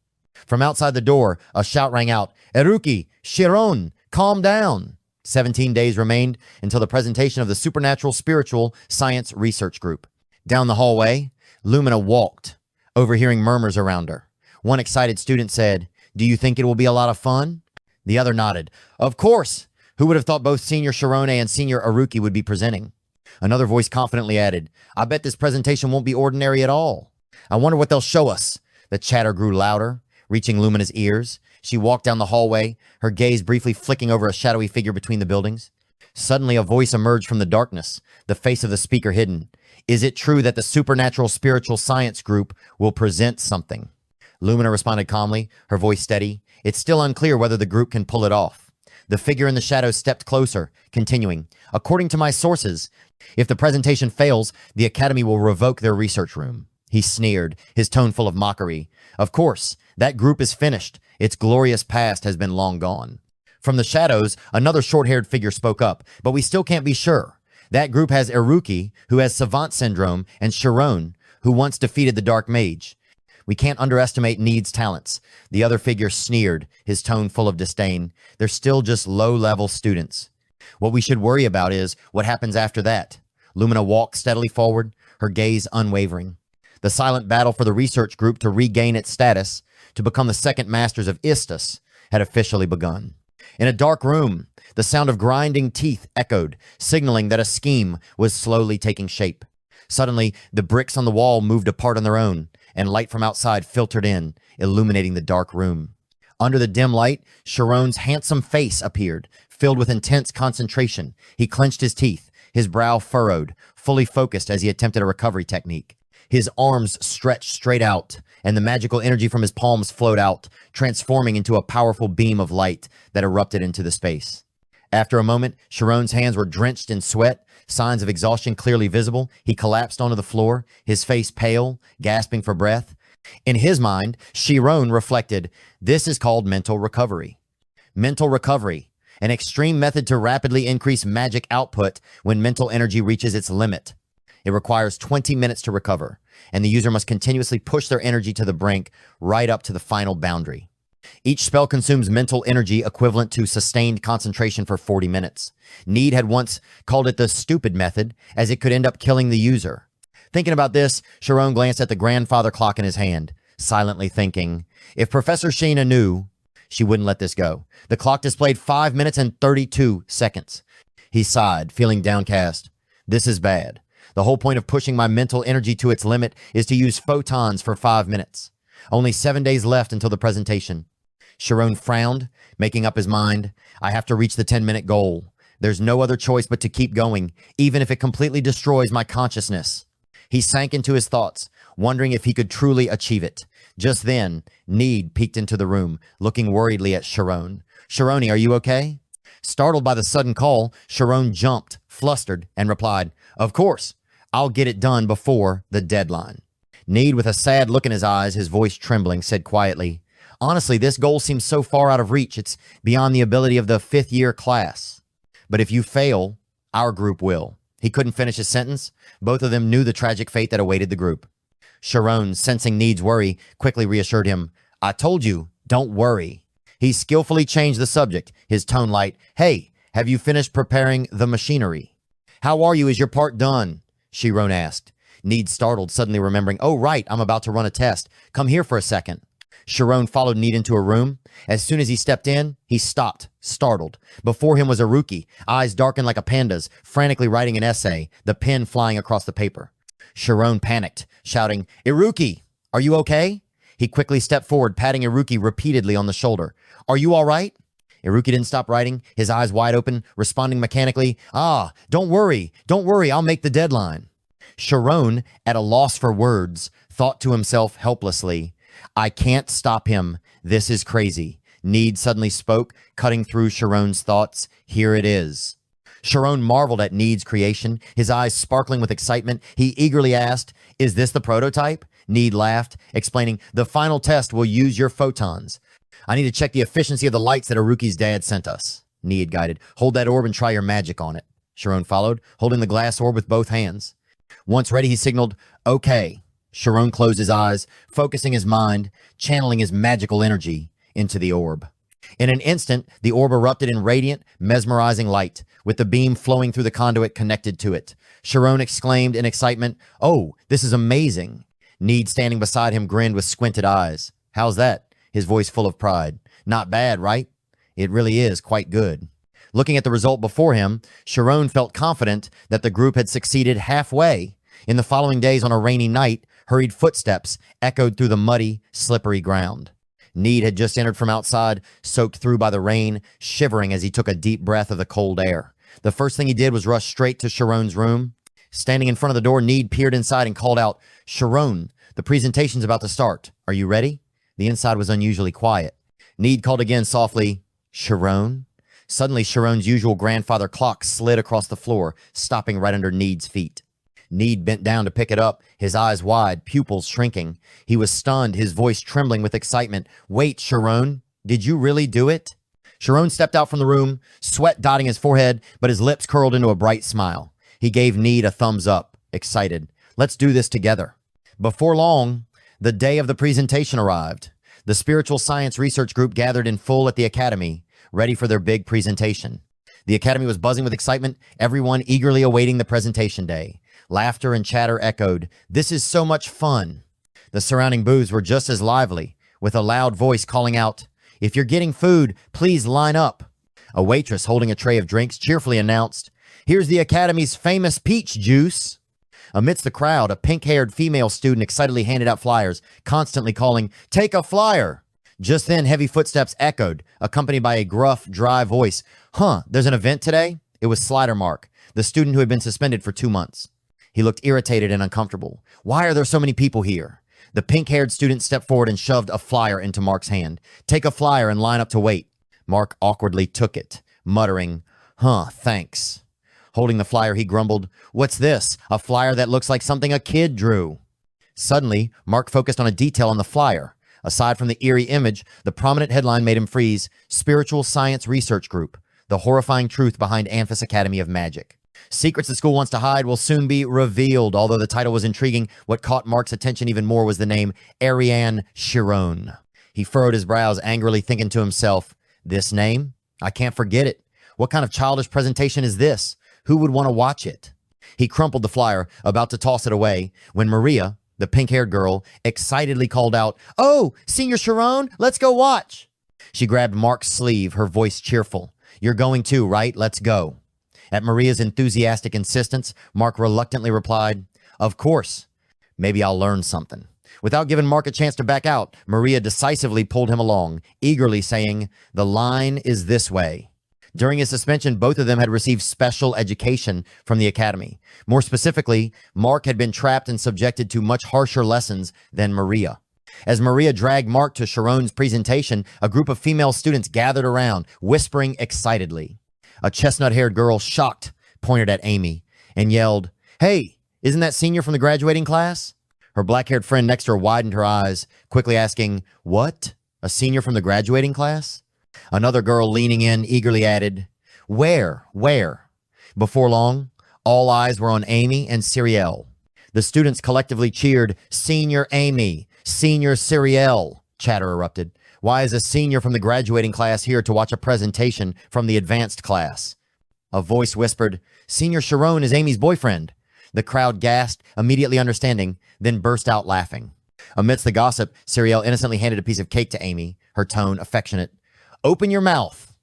From outside the door, a shout rang out, "Iruki, Shirone, calm down." 17 days remained until the presentation of the Supernatural Spiritual Science Research Group. Down the hallway, Lumina walked, overhearing murmurs around her. One excited student said, "Do you think it will be a lot of fun?" The other nodded. "Of course. Who would have thought both Senior Shirone and Senior Iruki would be presenting?" Another voice confidently added, "I bet this presentation won't be ordinary at all. I wonder what they'll show us." The chatter grew louder, reaching Lumina's ears. She walked down the hallway, her gaze briefly flicking over a shadowy figure between the buildings. Suddenly, a voice emerged from the darkness, the face of the speaker hidden. "Is it true that the Supernatural Spiritual Science Group will present something?" Lumina responded calmly, her voice steady. "It's still unclear whether the group can pull it off." The figure in the shadows stepped closer, continuing, "According to my sources, if the presentation fails, the Academy will revoke their research room." He sneered, his tone full of mockery. "Of course, that group is finished. Its glorious past has been long gone." From the shadows, another short-haired figure spoke up, "But we still can't be sure. That group has Iruki, who has Savant Syndrome, and Shirone, who once defeated the Dark Mage. We can't underestimate Need's talents." The other figure sneered, his tone full of disdain. "They're still just low-level students. What we should worry about is what happens after that." Lumina walked steadily forward, her gaze unwavering. The silent battle for the research group to regain its status, to become the second masters of Istus, had officially begun. In a dark room, the sound of grinding teeth echoed, signaling that a scheme was slowly taking shape. Suddenly, the bricks on the wall moved apart on their own, and light from outside filtered in, illuminating the dark room. Under the dim light, Shirone's handsome face appeared, filled with intense concentration. He clenched his teeth, his brow furrowed, fully focused as he attempted a recovery technique. His arms stretched straight out, and the magical energy from his palms flowed out, transforming into a powerful beam of light that erupted into the space. After a moment, Shirone's hands were drenched in sweat, signs of exhaustion clearly visible. He collapsed onto the floor, his face pale, gasping for breath. In his mind, Shirone reflected, this is called mental recovery. Mental recovery, an extreme method to rapidly increase magic output when mental energy reaches its limit. It requires 20 minutes to recover, and the user must continuously push their energy to the brink right up to the final boundary. Each spell consumes mental energy equivalent to sustained concentration for 40 minutes. Need had once called it the stupid method, as it could end up killing the user. Thinking about this, Shirone glanced at the grandfather clock in his hand, silently thinking, if Professor Sheina knew, she wouldn't let this go. The clock displayed 5 minutes and 32 seconds. He sighed, feeling downcast. This is bad. The whole point of pushing my mental energy to its limit is to use photons for 5 minutes. Only 7 days left until the presentation. Shirone frowned, making up his mind. I have to reach the 10-minute goal. There's no other choice but to keep going, even if it completely destroys my consciousness. He sank into his thoughts, wondering if he could truly achieve it. Just then, Need peeked into the room, looking worriedly at Shirone. Shirone, are you okay? Startled by the sudden call, Shirone jumped, flustered, and replied, of course. I'll get it done before the deadline. Need, with a sad look in his eyes, his voice trembling, said quietly, honestly, this goal seems so far out of reach, it's beyond the ability of the fifth-year class. But if you fail, our group will. He couldn't finish his sentence. Both of them knew the tragic fate that awaited the group. Shirone, sensing Need's worry, quickly reassured him, I told you, don't worry. He skillfully changed the subject, his tone light. Hey, have you finished preparing the machinery? How are you? Is your part done? Shirone asked. Need startled, suddenly remembering, oh, right, I'm about to run a test. Come here for a second. Shirone followed Need into a room. As soon as he stepped in, he stopped, startled. Before him was a rookie, eyes darkened like a panda's, frantically writing an essay, the pen flying across the paper. Shirone panicked, shouting, Iruki, are you okay? He quickly stepped forward, patting Iruki repeatedly on the shoulder. Are you all right? Iruki didn't stop writing, his eyes wide open, responding mechanically, don't worry, I'll make the deadline. Shirone, at a loss for words, thought to himself helplessly, I can't stop him. This is crazy. Need suddenly spoke, cutting through Shirone's thoughts. Here it is. Shirone marveled at Need's creation, his eyes sparkling with excitement. He eagerly asked, is this the prototype? Need laughed, explaining, the final test will use your photons. I need to check the efficiency of the lights that Iruki's dad sent us. Need guided. Hold that orb and try your magic on it. Shirone followed, holding the glass orb with both hands. Once ready, he signaled, okay. Shirone closed his eyes, focusing his mind, channeling his magical energy into the orb. In an instant, the orb erupted in radiant, mesmerizing light, with the beam flowing through the conduit connected to it. Shirone exclaimed in excitement, oh, this is amazing. Need, standing beside him, grinned with squinted eyes. How's that? His voice full of pride. Not bad, right? It really is quite good. Looking at the result before him, Shirone felt confident that the group had succeeded halfway. In the following days, on a rainy night, hurried footsteps echoed through the muddy, slippery ground. Need had just entered from outside, soaked through by the rain, shivering as he took a deep breath of the cold air. The first thing he did was rush straight to Shirone's room. Standing in front of the door, Need peered inside and called out, Shirone, the presentation's about to start. Are you ready? The inside was unusually quiet. Need called again softly, Shirone? Suddenly, Shirone's usual grandfather clock slid across the floor, stopping right under Need's feet. Need bent down to pick it up, his eyes wide, pupils shrinking. He was stunned, his voice trembling with excitement. Wait, Shirone, did you really do it? Shirone stepped out from the room, sweat dotting his forehead, but his lips curled into a bright smile. He gave Need a thumbs up, excited. Let's do this together. Before long, the day of the presentation arrived. The spiritual science research group gathered in full at the academy, ready for their big presentation. The academy was buzzing with excitement, everyone eagerly awaiting the presentation day. Laughter and chatter echoed, "This is so much fun." The surrounding booths were just as lively, with a loud voice calling out, "If you're getting food, please line up." A waitress holding a tray of drinks cheerfully announced, "Here's the academy's famous peach juice." Amidst the crowd, a pink-haired female student excitedly handed out flyers, constantly calling, "Take a flyer." Just then, heavy footsteps echoed, accompanied by a gruff, dry voice. There's an event today?" It was Slider Mark, the student who had been suspended for 2 months. He looked irritated and uncomfortable. "Why are there so many people here?" The pink-haired student stepped forward and shoved a flyer into Mark's hand. "Take a flyer and line up to wait." Mark awkwardly took it, muttering, Thanks." Holding the flyer, he grumbled, "What's this? A flyer that looks like something a kid drew." Suddenly, Mark focused on a detail on the flyer. Aside from the eerie image, the prominent headline made him freeze: Spiritual Science Research Group, the horrifying truth behind Amphis Academy of Magic. Secrets the school wants to hide will soon be revealed. Although the title was intriguing, what caught Mark's attention even more was the name Ariane Shirone. He furrowed his brows, angrily thinking to himself, "This name? I can't forget it. What kind of childish presentation is this? Who would want to watch it?" He crumpled the flyer, about to toss it away, when Maria, the pink-haired girl, excitedly called out, "Oh, Senior Shirone, let's go watch." She grabbed Mark's sleeve, her voice cheerful. "You're going too, right? Let's go." At Maria's enthusiastic insistence, Mark reluctantly replied, "Of course. Maybe I'll learn something." Without giving Mark a chance to back out, Maria decisively pulled him along, eagerly saying, "The line is this way." During his suspension, both of them had received special education from the academy. More specifically, Mark had been trapped and subjected to much harsher lessons than Maria. As Maria dragged Mark to Shirone's presentation, a group of female students gathered around, whispering excitedly. A chestnut-haired girl, shocked, pointed at Amy and yelled, "Hey, isn't that senior from the graduating class?" Her black-haired friend next to her widened her eyes, quickly asking, "What? A senior from the graduating class?" Another girl leaning in eagerly added, Where? Before long, all eyes were on Amy and Cyrielle. The students collectively cheered, "Senior Amy, Senior Cyrielle," chatter erupted. "Why is a senior from the graduating class here to watch a presentation from the advanced class?" A voice whispered, "Senior Shirone is Amy's boyfriend." The crowd gasped, immediately understanding, then burst out laughing. Amidst the gossip, Cyrielle innocently handed a piece of cake to Amy, her tone affectionate. "Open your mouth."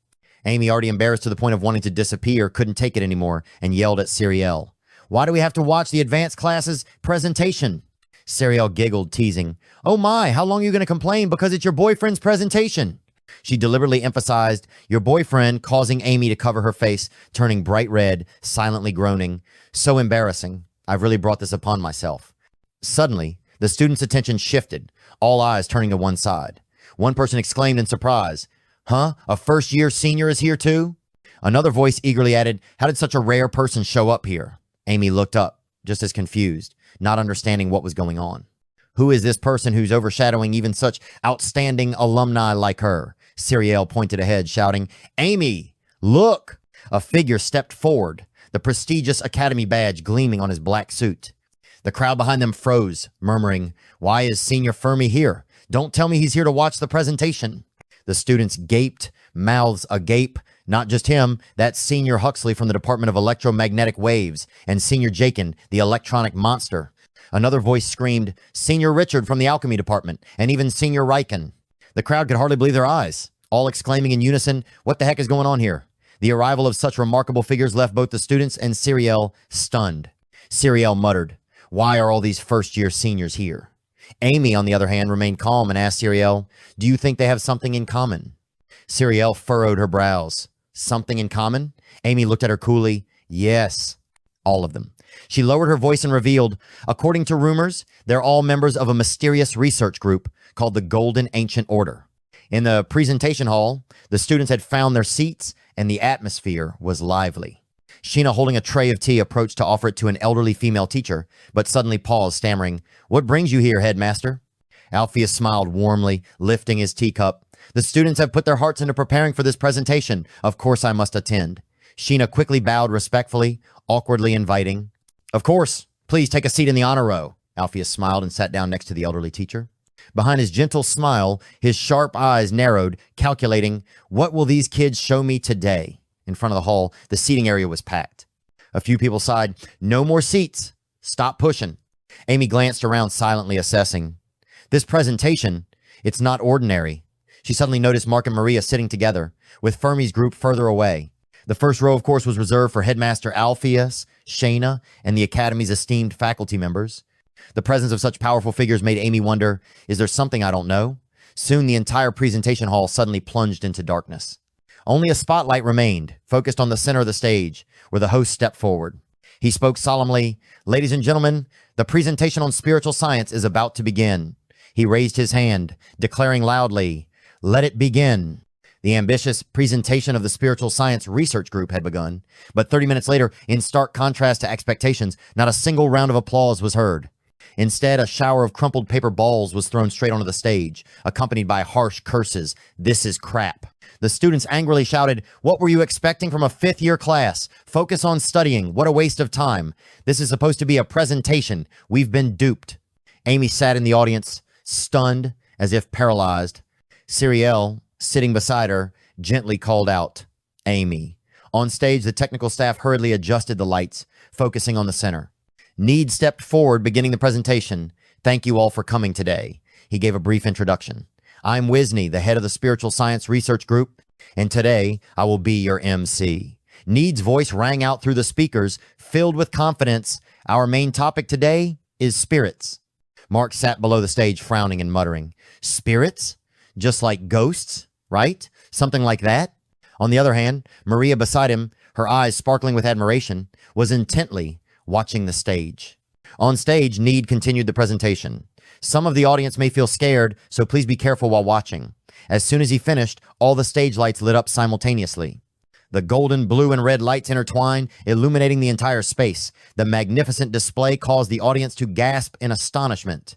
Amy, already embarrassed to the point of wanting to disappear, couldn't take it anymore and yelled at Cyrielle, "Why do we have to watch the advanced classes presentation?" Cyrielle giggled, teasing, "Oh my, how long are you going to complain because it's your boyfriend's presentation?" She deliberately emphasized, "Your boyfriend," causing Amy to cover her face, turning bright red, silently groaning, "So embarrassing. I've really brought this upon myself." Suddenly, the students' attention shifted, all eyes turning to one side. One person exclaimed in surprise, A first-year senior is here too?" Another voice eagerly added, "How did such a rare person show up here?" Amy looked up, just as confused, not understanding what was going on. "Who is this person who's overshadowing even such outstanding alumni like her?" Cyrielle pointed ahead, shouting, "Amy, look!" A figure stepped forward, the prestigious academy badge gleaming on his black suit. The crowd behind them froze, murmuring, "Why is Senior Fermi here? Don't tell me he's here to watch the presentation." The students gaped, mouths agape. Not just him, that's Senior Huxley from the Department of Electromagnetic Waves, and Senior Jakin, the electronic monster. Another voice screamed, "Senior Richard from the Alchemy Department, and even Senior Riken." The crowd could hardly believe their eyes, all exclaiming in unison, "What the heck is going on here?" The arrival of such remarkable figures left both the students and Cyrielle stunned. Cyrielle muttered, "Why are all these first-year seniors here?" Amy, on the other hand, remained calm and asked Cyrielle, "Do you think they have something in common?" Cyrielle furrowed her brows. "Something in common?" Amy looked at her coolly. "Yes, all of them." She lowered her voice and revealed, "According to rumors, they're all members of a mysterious research group called the Golden Ancient Order." In the presentation hall, the students had found their seats and the atmosphere was lively. Sheina, holding a tray of tea, approached to offer it to an elderly female teacher, but suddenly paused, stammering, "What brings you here, headmaster?" Alpheus smiled warmly, lifting his teacup. "The students have put their hearts into preparing for this presentation. Of course I must attend." Sheina quickly bowed respectfully, awkwardly inviting. "Of course. Please take a seat in the honor row." Alpheus smiled and sat down next to the elderly teacher. Behind his gentle smile, his sharp eyes narrowed, calculating, "What will these kids show me today?" In front of the hall, the seating area was packed. A few people sighed, "No more seats. Stop pushing." Amy glanced around, silently assessing. This presentation, it's not ordinary. She suddenly noticed Mark and Maria sitting together, with Fermi's group further away. The first row, of course, was reserved for Headmaster Alpheus, Sheina, and the Academy's esteemed faculty members. The presence of such powerful figures made Amy wonder, is there something I don't know? Soon the entire presentation hall suddenly plunged into darkness. Only a spotlight remained, focused on the center of the stage, where the host stepped forward. He spoke solemnly, "Ladies and gentlemen, the presentation on spiritual science is about to begin." He raised his hand, declaring loudly, "Let it begin." The ambitious presentation of the Spiritual Science Research Group had begun, but 30 minutes later, in stark contrast to expectations, not a single round of applause was heard. Instead, a shower of crumpled paper balls was thrown straight onto the stage, accompanied by harsh curses. "This is crap." The students angrily shouted, "What were you expecting from a fifth-year class? Focus on studying. What a waste of time. This is supposed to be a presentation. We've been duped." Amy sat in the audience, stunned, as if paralyzed. Siriel, sitting beside her, gently called out, "Amy." On stage, the technical staff hurriedly adjusted the lights, focusing on the center. Need stepped forward, beginning the presentation. "Thank you all for coming today." He gave a brief introduction. "I'm Wisney, the head of the Spiritual Science Research Group, and today I will be your MC." Need's voice rang out through the speakers, filled with confidence. "Our main topic today is spirits." Mark sat below the stage, frowning and muttering. "Spirits? Just like ghosts, right? Something like that?" On the other hand, Maria beside him, her eyes sparkling with admiration, was intently watching the stage. On stage, Need continued the presentation. "Some of the audience may feel scared, so please be careful while watching." As soon as he finished, all the stage lights lit up simultaneously. The golden, blue, and red lights intertwined, illuminating the entire space. The magnificent display caused the audience to gasp in astonishment.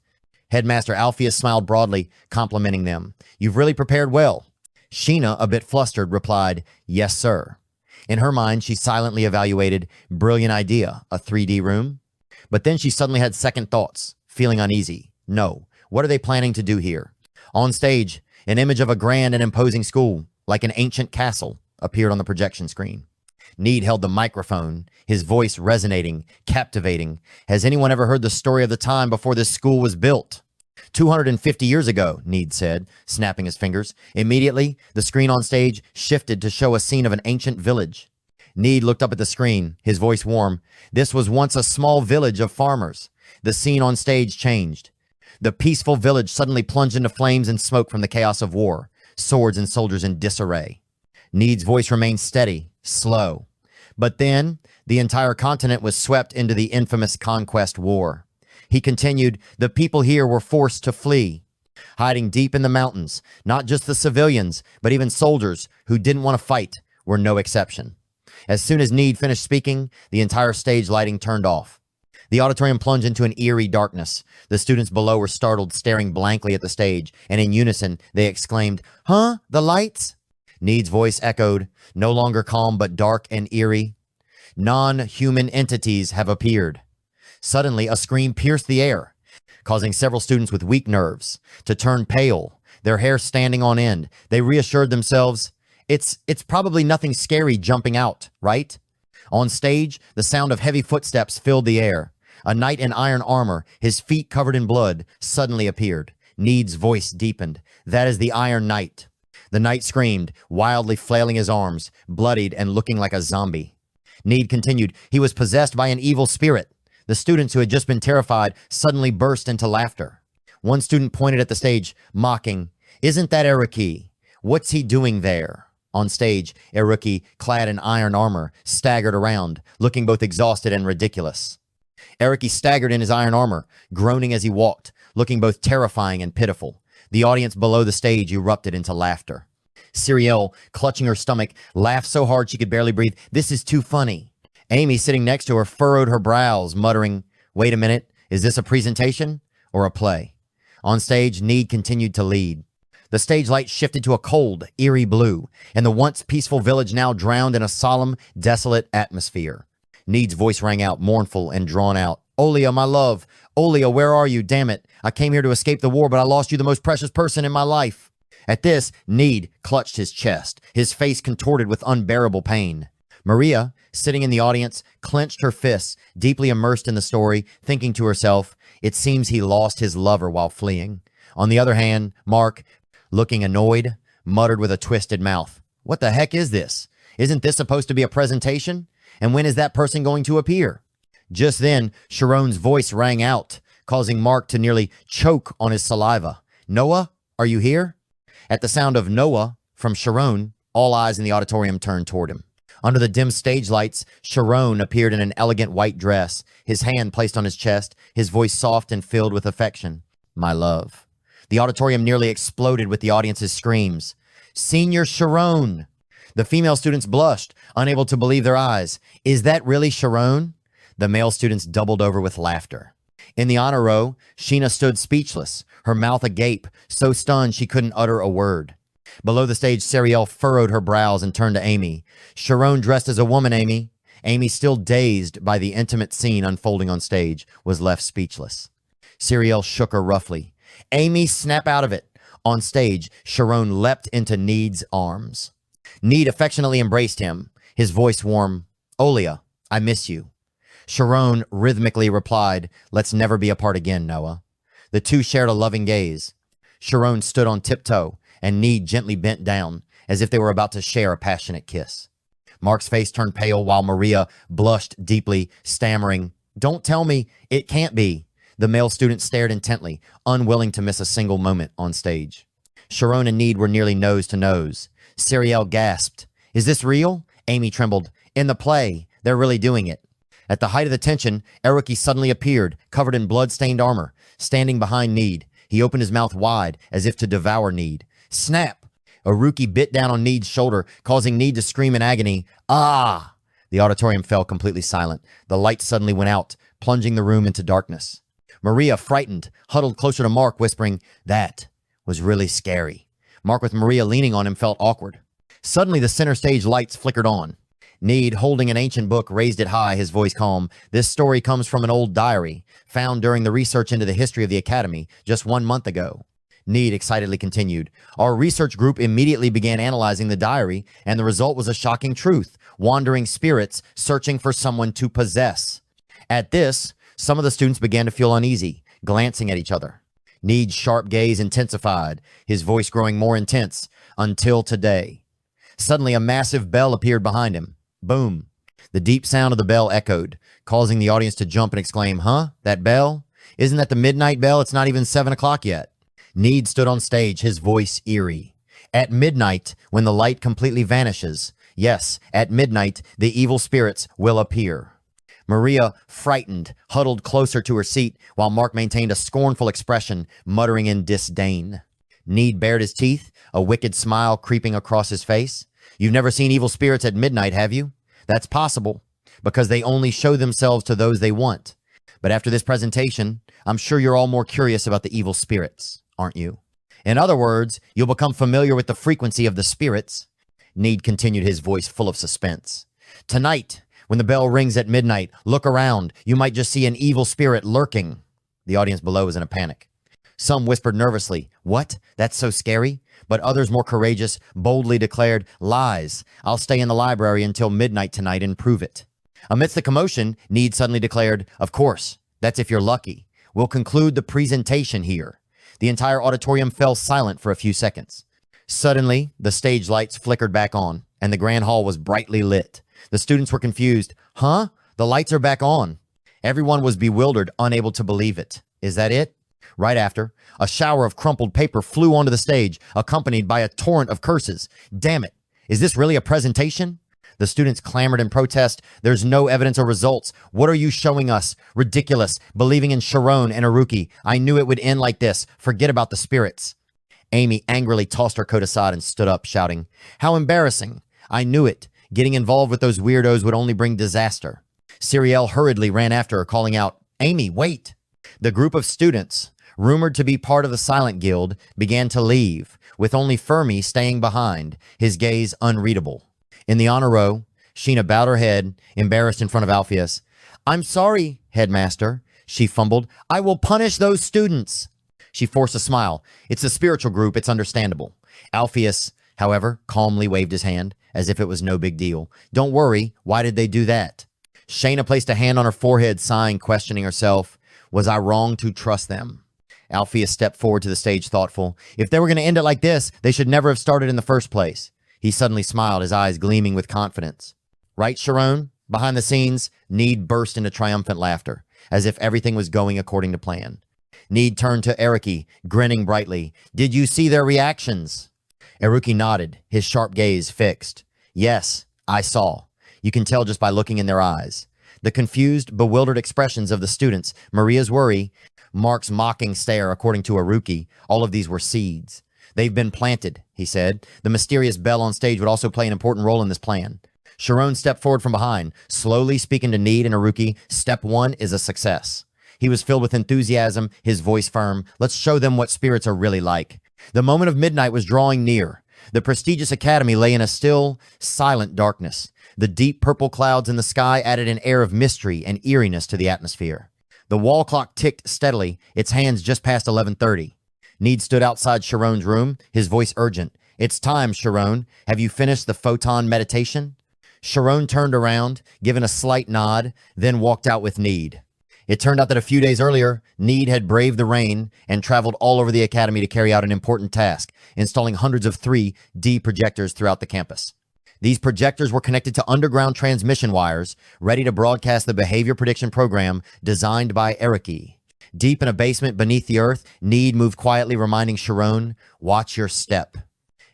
Headmaster Alpheus smiled broadly, complimenting them. "You've really prepared well." Sheina, a bit flustered, replied, "Yes, sir." In her mind, she silently evaluated, brilliant idea, a 3D room. But then she suddenly had second thoughts, feeling uneasy. No, what are they planning to do here? On stage, an image of a grand and imposing school, like an ancient castle, appeared on the projection screen. Need held the microphone, his voice resonating, captivating. "Has anyone ever heard the story of the time before this school was built?" 250 years ago, Need said, snapping his fingers. Immediately, the screen on stage shifted to show a scene of an ancient village. Need looked up at the screen, his voice warm. "This was once a small village of farmers." The scene on stage changed. The peaceful village suddenly plunged into flames and smoke from the chaos of war, swords and soldiers in disarray. Need's voice remained steady, slow. But then, the entire continent was swept into the infamous Conquest War. He continued, "The people here were forced to flee, hiding deep in the mountains. Not just the civilians, but even soldiers who didn't want to fight were no exception." As soon as Need finished speaking, the entire stage lighting turned off. The auditorium plunged into an eerie darkness. The students below were startled, staring blankly at the stage, and in unison, they exclaimed, "Huh? The lights?" Need's voice echoed, no longer calm but dark and eerie. "Non-human entities have appeared." Suddenly, a scream pierced the air, causing several students with weak nerves to turn pale, their hair standing on end. They reassured themselves, it's probably nothing scary jumping out, right? On stage, the sound of heavy footsteps filled the air. A knight in iron armor, his feet covered in blood, suddenly appeared. Need's voice deepened. "That is the Iron Knight." The knight screamed, wildly flailing his arms, bloodied and looking like a zombie. Need continued, "He was possessed by an evil spirit." The students who had just been terrified suddenly burst into laughter. One student pointed at the stage, mocking, "Isn't that Eruki? What's he doing there?" On stage, Eruki, clad in iron armor, staggered around, looking both exhausted and ridiculous. Eruki staggered in his iron armor, groaning as he walked, looking both terrifying and pitiful. The audience below the stage erupted into laughter. Siriel, clutching her stomach, laughed so hard she could barely breathe. "This is too funny." Amy, sitting next to her, furrowed her brows, muttering, "Wait a minute, is this a presentation or a play?" On stage, Need continued to lead. The stage light shifted to a cold, eerie blue, and the once peaceful village now drowned in a solemn, desolate atmosphere. Need's voice rang out, mournful and drawn out. "Olia, my love! Olia, where are you? Damn it! I came here to escape the war, but I lost you, the most precious person in my life." At this, Need clutched his chest, his face contorted with unbearable pain. Maria, sitting in the audience, clenched her fists, deeply immersed in the story, thinking to herself, it seems he lost his lover while fleeing. On the other hand, Mark, looking annoyed, muttered with a twisted mouth, what the heck is this? Isn't this supposed to be a presentation? And when is that person going to appear? Just then, Shirone's voice rang out, causing Mark to nearly choke on his saliva. Noah, are you here? At the sound of Noah from Shirone, all eyes in the auditorium turned toward him. Under the dim stage lights, Shirone appeared in an elegant white dress, his hand placed on his chest, his voice soft and filled with affection. My love. The auditorium nearly exploded with the audience's screams. Senior Shirone! The female students blushed, unable to believe their eyes. Is that really Shirone? The male students doubled over with laughter. In the honor row, Sheina stood speechless, her mouth agape, so stunned she couldn't utter a word. Below the stage, Sariel furrowed her brows and turned to Amy. Shirone dressed as a woman, Amy. Amy, still dazed by the intimate scene unfolding on stage, was left speechless. Sariel shook her roughly. Amy, snap out of it. On stage, Shirone leapt into Need's arms. Need affectionately embraced him, his voice warm. Olia, I miss you. Shirone rhythmically replied, let's never be apart again, Noah. The two shared a loving gaze. Shirone stood on tiptoe, and Need gently bent down, as if they were about to share a passionate kiss. Mark's face turned pale while Maria blushed deeply, stammering, don't tell me, it can't be. The male student stared intently, unwilling to miss a single moment on stage. Shirone and Need were nearly nose to nose. Sariel gasped, is this real? Amy trembled, in the play, they're really doing it. At the height of the tension, Eruki suddenly appeared, covered in blood-stained armor, standing behind Need. He opened his mouth wide, as if to devour Need. Snap! Eruki bit down on Need's shoulder, causing Need to scream in agony. Ah! The auditorium fell completely silent. The lights suddenly went out, plunging the room into darkness. Maria, frightened, huddled closer to Mark, whispering, that was really scary. Mark, with Maria leaning on him, felt awkward. Suddenly, the center stage lights flickered on. Need, holding an ancient book, raised it high, his voice calm. This story comes from an old diary, found during the research into the history of the Academy, just 1 month ago. Need excitedly continued. Our research group immediately began analyzing the diary, and the result was a shocking truth. Wandering spirits searching for someone to possess. At this, some of the students began to feel uneasy, glancing at each other. Need's sharp gaze intensified, his voice growing more intense, until today. Suddenly, a massive bell appeared behind him. Boom. The deep sound of the bell echoed, causing the audience to jump and exclaim, huh? That bell? Isn't that the midnight bell? It's not even 7 o'clock yet. Need stood on stage, his voice eerie. At midnight, when the light completely vanishes, yes, at midnight, the evil spirits will appear. Maria, frightened, huddled closer to her seat, while Mark maintained a scornful expression, muttering in disdain. Need bared his teeth, a wicked smile creeping across his face. You've never seen evil spirits at midnight, have you? That's possible, because they only show themselves to those they want. But after this presentation, I'm sure you're all more curious about the evil spirits, aren't you? In other words, you'll become familiar with the frequency of the spirits. Need continued, his voice full of suspense. Tonight, when the bell rings at midnight, look around. You might just see an evil spirit lurking. The audience below was in a panic. Some whispered nervously, what? That's so scary? But others, more courageous, boldly declared, lies. I'll stay in the library until midnight tonight and prove it. Amidst the commotion, Need suddenly declared, of course, that's if you're lucky. We'll conclude the presentation here. The entire auditorium fell silent for a few seconds. Suddenly, the stage lights flickered back on, and the grand hall was brightly lit. The students were confused. Huh? The lights are back on. Everyone was bewildered, unable to believe it. Is that it? Right after, a shower of crumpled paper flew onto the stage, accompanied by a torrent of curses. Damn it. Is this really a presentation? The students clamored in protest. There's no evidence or results. What are you showing us? Ridiculous. Believing in Shirone and Eruki. I knew it would end like this. Forget about the spirits. Amy angrily tossed her coat aside and stood up, shouting, how embarrassing. I knew it. Getting involved with those weirdos would only bring disaster. Sariel hurriedly ran after her, calling out, Amy, wait. The group of students, rumored to be part of the Silent Guild, began to leave, with only Fermi staying behind, his gaze unreadable. In the honor row, Sheina bowed her head, embarrassed in front of Alpheus. I'm sorry, headmaster, she fumbled. I will punish those students. She forced a smile. It's a spiritual group, it's understandable. Alpheus, however, calmly waved his hand, as if it was no big deal. Don't worry, why did they do that? Sheina placed a hand on her forehead, sighing, questioning herself. Was I wrong to trust them? Alpheus stepped forward to the stage, thoughtful. If they were going to end it like this, they should never have started in the first place. He suddenly smiled, his eyes gleaming with confidence. Right, Shirone? Behind the scenes, Need burst into triumphant laughter, as if everything was going according to plan. Need turned to Eriki, grinning brightly. Did you see their reactions? Eruki nodded, his sharp gaze fixed. Yes, I saw. You can tell just by looking in their eyes. The confused, bewildered expressions of the students, Maria's worry, Mark's mocking stare, according to Eruki, all of these were seeds. They've been planted, he said. The mysterious bell on stage would also play an important role in this plan. Shirone stepped forward from behind, slowly speaking to Need and Eruki. Step 1 is a success. He was filled with enthusiasm, his voice firm. Let's show them what spirits are really like. The moment of midnight was drawing near. The prestigious academy lay in a still, silent darkness. The deep purple clouds in the sky added an air of mystery and eeriness to the atmosphere. The wall clock ticked steadily, its hands just past 11:30. Need stood outside Shirone's room, his voice urgent. It's time, Shirone. Have you finished the photon meditation? Shirone turned around, given a slight nod, then walked out with Need. It turned out that a few days earlier, Need had braved the rain and traveled all over the academy to carry out an important task, installing hundreds of 3D projectors throughout the campus. These projectors were connected to underground transmission wires, ready to broadcast the behavior prediction program designed by Eriki. Deep in a basement beneath the earth, Need moved quietly, reminding Shirone, watch your step.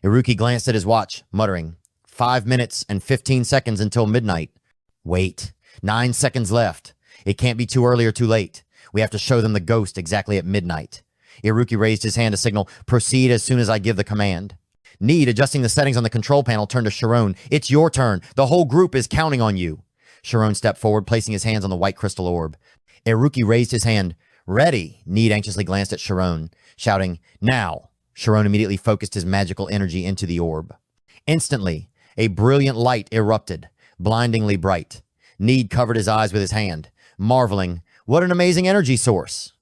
Eruki glanced at his watch, muttering, 5 minutes and 15 seconds until midnight. Wait, 9 seconds left. It can't be too early or too late. We have to show them the ghost exactly at midnight. Eruki raised his hand to signal, proceed as soon as I give the command. Need, adjusting the settings on the control panel, turned to Shirone. It's your turn. The whole group is counting on you. Shirone stepped forward, placing his hands on the white crystal orb. Eruki raised his hand. Ready. Need anxiously glanced at Shirone, shouting, now. Shirone immediately focused his magical energy into the orb. Instantly, a brilliant light erupted, blindingly bright. Need covered his eyes with his hand, marveling, what an amazing energy source.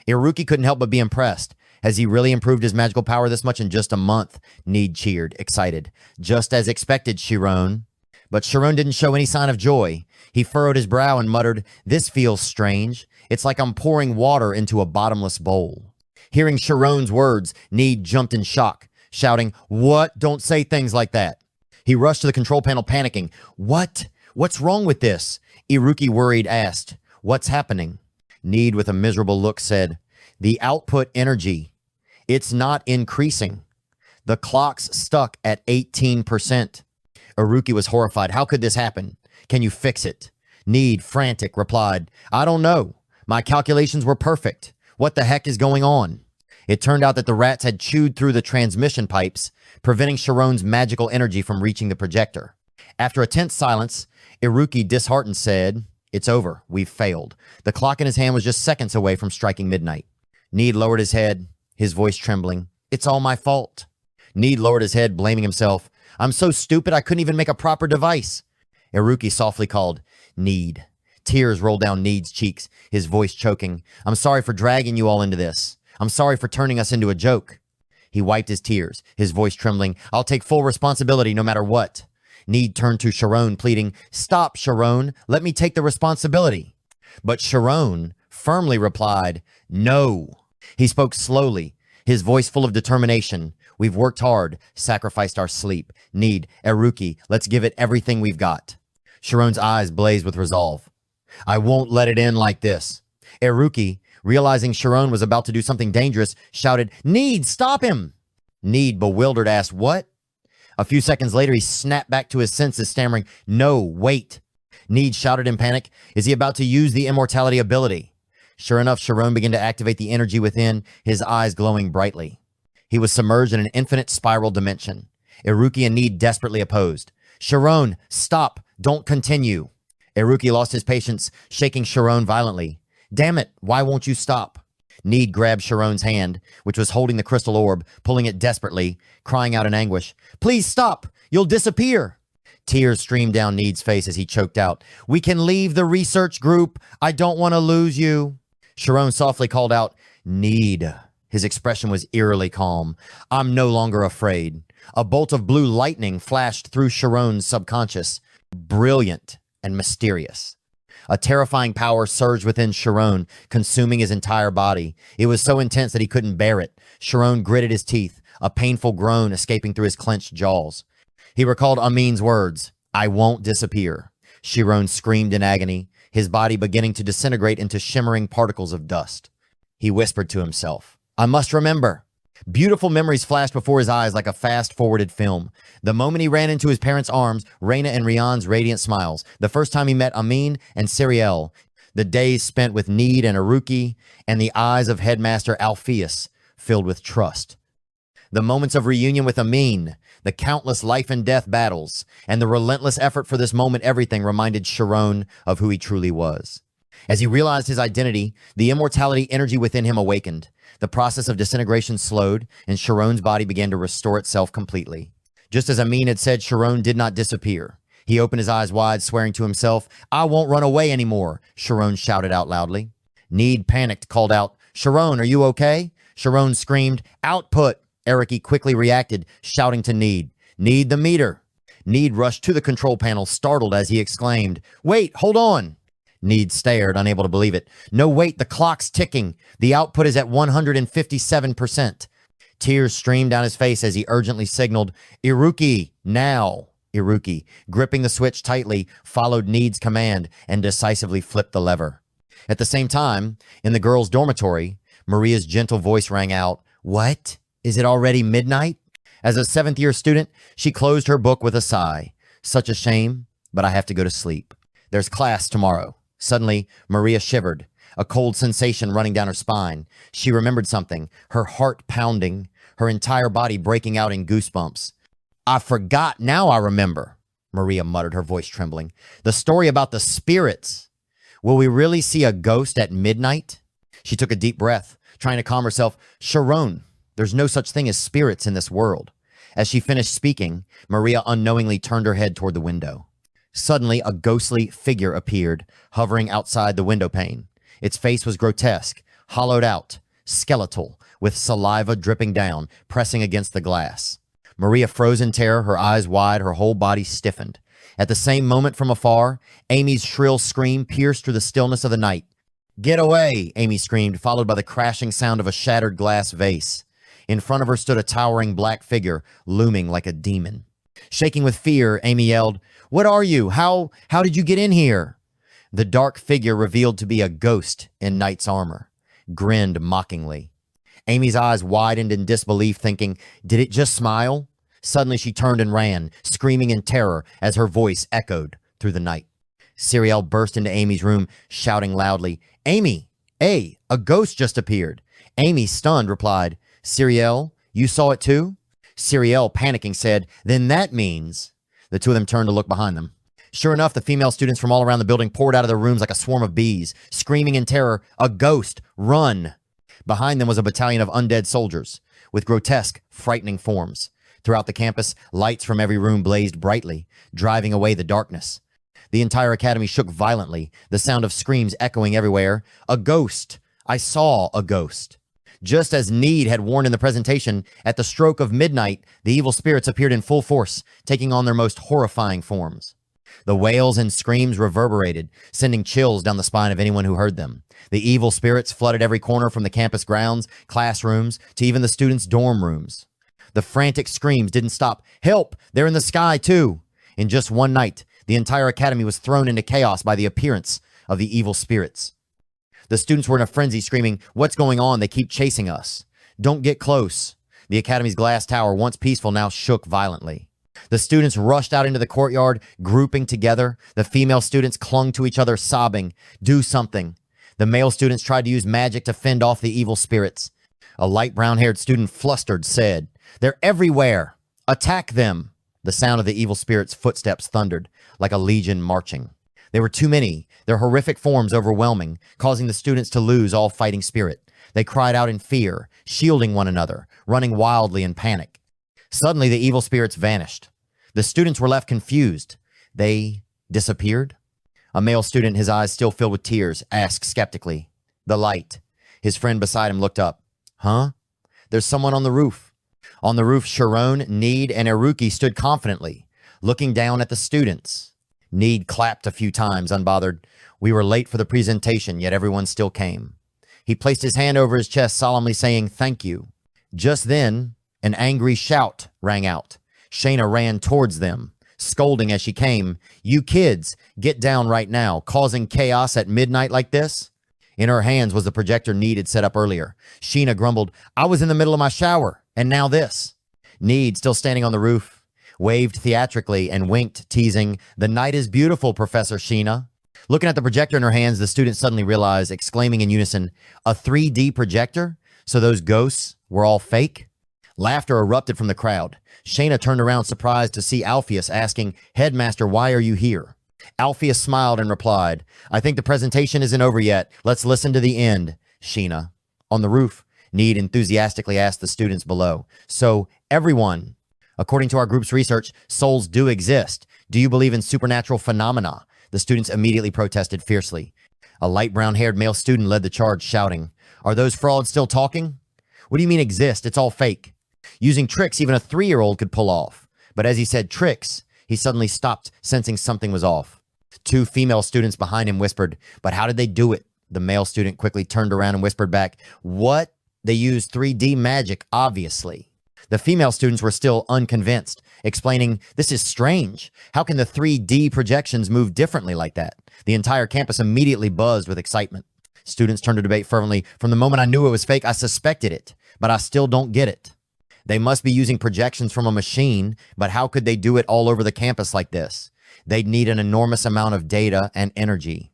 Eruki couldn't help but be impressed. Has he really improved his magical power this much in just a month? Need cheered, excited. Just as expected, Shirone. But Shirone didn't show any sign of joy. He furrowed his brow and muttered, this feels strange. It's like I'm pouring water into a bottomless bowl. Hearing Shirone's words, Need jumped in shock, shouting, what? Don't say things like that. He rushed to the control panel, panicking. What? What's wrong with this? Eruki, worried, asked. What's happening? Need, with a miserable look, said, the output energy. It's not increasing. The clock's stuck at 18%. Eruki was horrified. How could this happen? Can you fix it? Need, frantic, replied, I don't know. My calculations were perfect. What the heck is going on? It turned out that the rats had chewed through the transmission pipes, preventing Shirone's magical energy from reaching the projector. After a tense silence, Eruki, disheartened, said, it's over. We've failed. The clock in his hand was just seconds away from striking midnight. Need lowered his head, his voice trembling. It's all my fault. Need lowered his head, blaming himself. I'm so stupid I couldn't even make a proper device. Eruki softly called, Need. Tears rolled down Need's cheeks, his voice choking. I'm sorry for dragging you all into this. I'm sorry for turning us into a joke. He wiped his tears, his voice trembling. I'll take full responsibility no matter what. Need turned to Shirone, pleading, stop, Shirone. Let me take the responsibility. But Shirone firmly replied, no. He spoke slowly, his voice full of determination. We've worked hard, sacrificed our sleep. Need, Eruki, let's give it everything we've got. Shirone's eyes blazed with resolve. I won't let it end like this. Eruki, realizing Shirone was about to do something dangerous, shouted, Need, stop him! Need, bewildered, asked, what? A few seconds later, he snapped back to his senses, stammering, no, wait. Need shouted in panic, is he about to use the immortality ability? Sure enough, Shirone began to activate the energy within, his eyes glowing brightly. He was submerged in an infinite spiral dimension. Eruki and Need desperately opposed. Shirone, stop, don't continue. Eruki lost his patience, shaking Shirone violently. Damn it, why won't you stop? Need grabbed Shirone's hand, which was holding the crystal orb, pulling it desperately, crying out in anguish. Please stop, you'll disappear. Tears streamed down Need's face as he choked out. We can leave the research group. I don't want to lose you. Shirone softly called out, Need. His expression was eerily calm. I'm no longer afraid. A bolt of blue lightning flashed through Shirone's subconscious, brilliant and mysterious. A terrifying power surged within Shirone, consuming his entire body. It was so intense that he couldn't bear it. Shirone gritted his teeth, a painful groan escaping through his clenched jaws. He recalled Amin's words, I won't disappear. Shirone screamed in agony, his body beginning to disintegrate into shimmering particles of dust. He whispered to himself, I must remember. Beautiful memories flashed before his eyes like a fast-forwarded film. The moment he ran into his parents' arms, Reina and Rian's radiant smiles. The first time he met Amin and Siriel. The days spent with Need and Aruki, and the eyes of Headmaster Alpheus filled with trust. The moments of reunion with Amin, the countless life and death battles, and the relentless effort for this moment everything reminded Shirone of who he truly was. As he realized his identity, the immortality energy within him awakened. The process of disintegration slowed, and Shirone's body began to restore itself completely. Just as Amin had said, Shirone did not disappear. He opened his eyes wide, swearing to himself, I won't run away anymore, Shirone shouted out loudly. Need panicked, called out, Shirone, are you okay? Shirone screamed, output. Eriki quickly reacted, shouting to Need, Need the meter. Need rushed to the control panel, startled as he exclaimed, wait, hold on. Need stared, unable to believe it. No, wait, the clock's ticking. The output is at 157%. Tears streamed down his face as he urgently signaled, Iruki, now. Iruki, gripping the switch tightly, followed Need's command and decisively flipped the lever. At the same time, in the girls' dormitory, Maria's gentle voice rang out, what? Is it already midnight? As a seventh-year student, she closed her book with a sigh. Such a shame, but I have to go to sleep. There's class tomorrow. Suddenly, Maria shivered, a cold sensation running down her spine. She remembered something, her heart pounding, her entire body breaking out in goosebumps. I forgot, now I remember, Maria muttered, her voice trembling. The story about the spirits. Will we really see a ghost at midnight? She took a deep breath, trying to calm herself. Shirone, there's no such thing as spirits in this world. As she finished speaking, Maria unknowingly turned her head toward the window. Suddenly, a ghostly figure appeared, hovering outside the window pane. Its face was grotesque, hollowed out, skeletal, with saliva dripping down, pressing against the glass. Maria froze in terror, her eyes wide, her whole body stiffened. At the same moment from afar, Amy's shrill scream pierced through the stillness of the night. Get away, Amy screamed, followed by the crashing sound of a shattered glass vase. In front of her stood a towering black figure, looming like a demon. Shaking with fear, Amy yelled, What are you? How did you get in here? The dark figure, revealed to be a ghost in knight's armor, grinned mockingly. Amy's eyes widened in disbelief, thinking, did it just smile? Suddenly she turned and ran, screaming in terror as her voice echoed through the night. Siriel burst into Amy's room, shouting loudly, Amy, a ghost just appeared. Amy, stunned, replied, Siriel, you saw it too? Siriel, panicking, said, then that means... The two of them turned to look behind them. Sure enough, the female students from all around the building poured out of their rooms like a swarm of bees, screaming in terror, a ghost, run! Behind them was a battalion of undead soldiers, with grotesque, frightening forms. Throughout the campus, lights from every room blazed brightly, driving away the darkness. The entire academy shook violently, the sound of screams echoing everywhere. A ghost! I saw a ghost. Just as Need had warned in the presentation, at the stroke of midnight, the evil spirits appeared in full force, taking on their most horrifying forms. The wails and screams reverberated, sending chills down the spine of anyone who heard them. The evil spirits flooded every corner from the campus grounds, classrooms, to even the students' dorm rooms. The frantic screams didn't stop. Help! They're in the sky, too! In just one night, the entire academy was thrown into chaos by the appearance of the evil spirits. The students were in a frenzy, screaming, what's going on? They keep chasing us. Don't get close. The academy's glass tower, once peaceful, now shook violently. The students rushed out into the courtyard, grouping together. The female students clung to each other, sobbing, do something. The male students tried to use magic to fend off the evil spirits. A light brown-haired student, flustered, said, they're everywhere. Attack them. The sound of the evil spirits' footsteps thundered, like a legion marching. They were too many, their horrific forms overwhelming, causing the students to lose all fighting spirit. They cried out in fear, shielding one another, running wildly in panic. Suddenly, the evil spirits vanished. The students were left confused. They disappeared? A male student, his eyes still filled with tears, asked skeptically. The light. His friend beside him looked up. Huh? there's someone on the roof. On the roof, Shirone, Need, and Iruki stood confidently, looking down at the students. Need clapped a few times, unbothered. We were late for the presentation, yet everyone still came. He placed his hand over his chest, solemnly saying, "Thank you." Just then, an angry shout rang out. Sheina ran towards them, scolding as she came. "You kids, get down right now, causing chaos at midnight like this?" In her hands was the projector Need had set up earlier. Sheina grumbled, "I was in the middle of my shower, and now this." Need, still standing on the roof, waved theatrically and winked, teasing, "The night is beautiful, Professor Sheina." Looking at the projector in her hands, the student suddenly realized, exclaiming in unison, "A 3D projector? So those ghosts were all fake?" Laughter erupted from the crowd. Sheina turned around surprised to see Alpheus, asking, "Headmaster, why are you here?" Alpheus smiled and replied, "I think the presentation isn't over yet. Let's listen to the end, Sheina." On the roof, Need enthusiastically asked the students below, "So, everyone, according to our group's research, souls do exist. Do you believe in supernatural phenomena?" The students immediately protested fiercely. A light brown-haired male student led the charge, shouting, "Are those frauds still talking? What do you mean exist? It's all fake." Using tricks even a 3-year-old could pull off. But as he said tricks, he suddenly stopped, sensing something was off. Two female students behind him whispered, "But how did they do it?" The male student quickly turned around and whispered back, "What? They used 3D magic, obviously." The female students were still unconvinced, explaining, "This is strange. How can the 3D projections move differently like that?" The entire campus immediately buzzed with excitement. Students turned to debate fervently. "From the moment I knew it was fake, I suspected it, but I still don't get it. They must be using projections from a machine, but how could they do it all over the campus like this? They'd need an enormous amount of data and energy."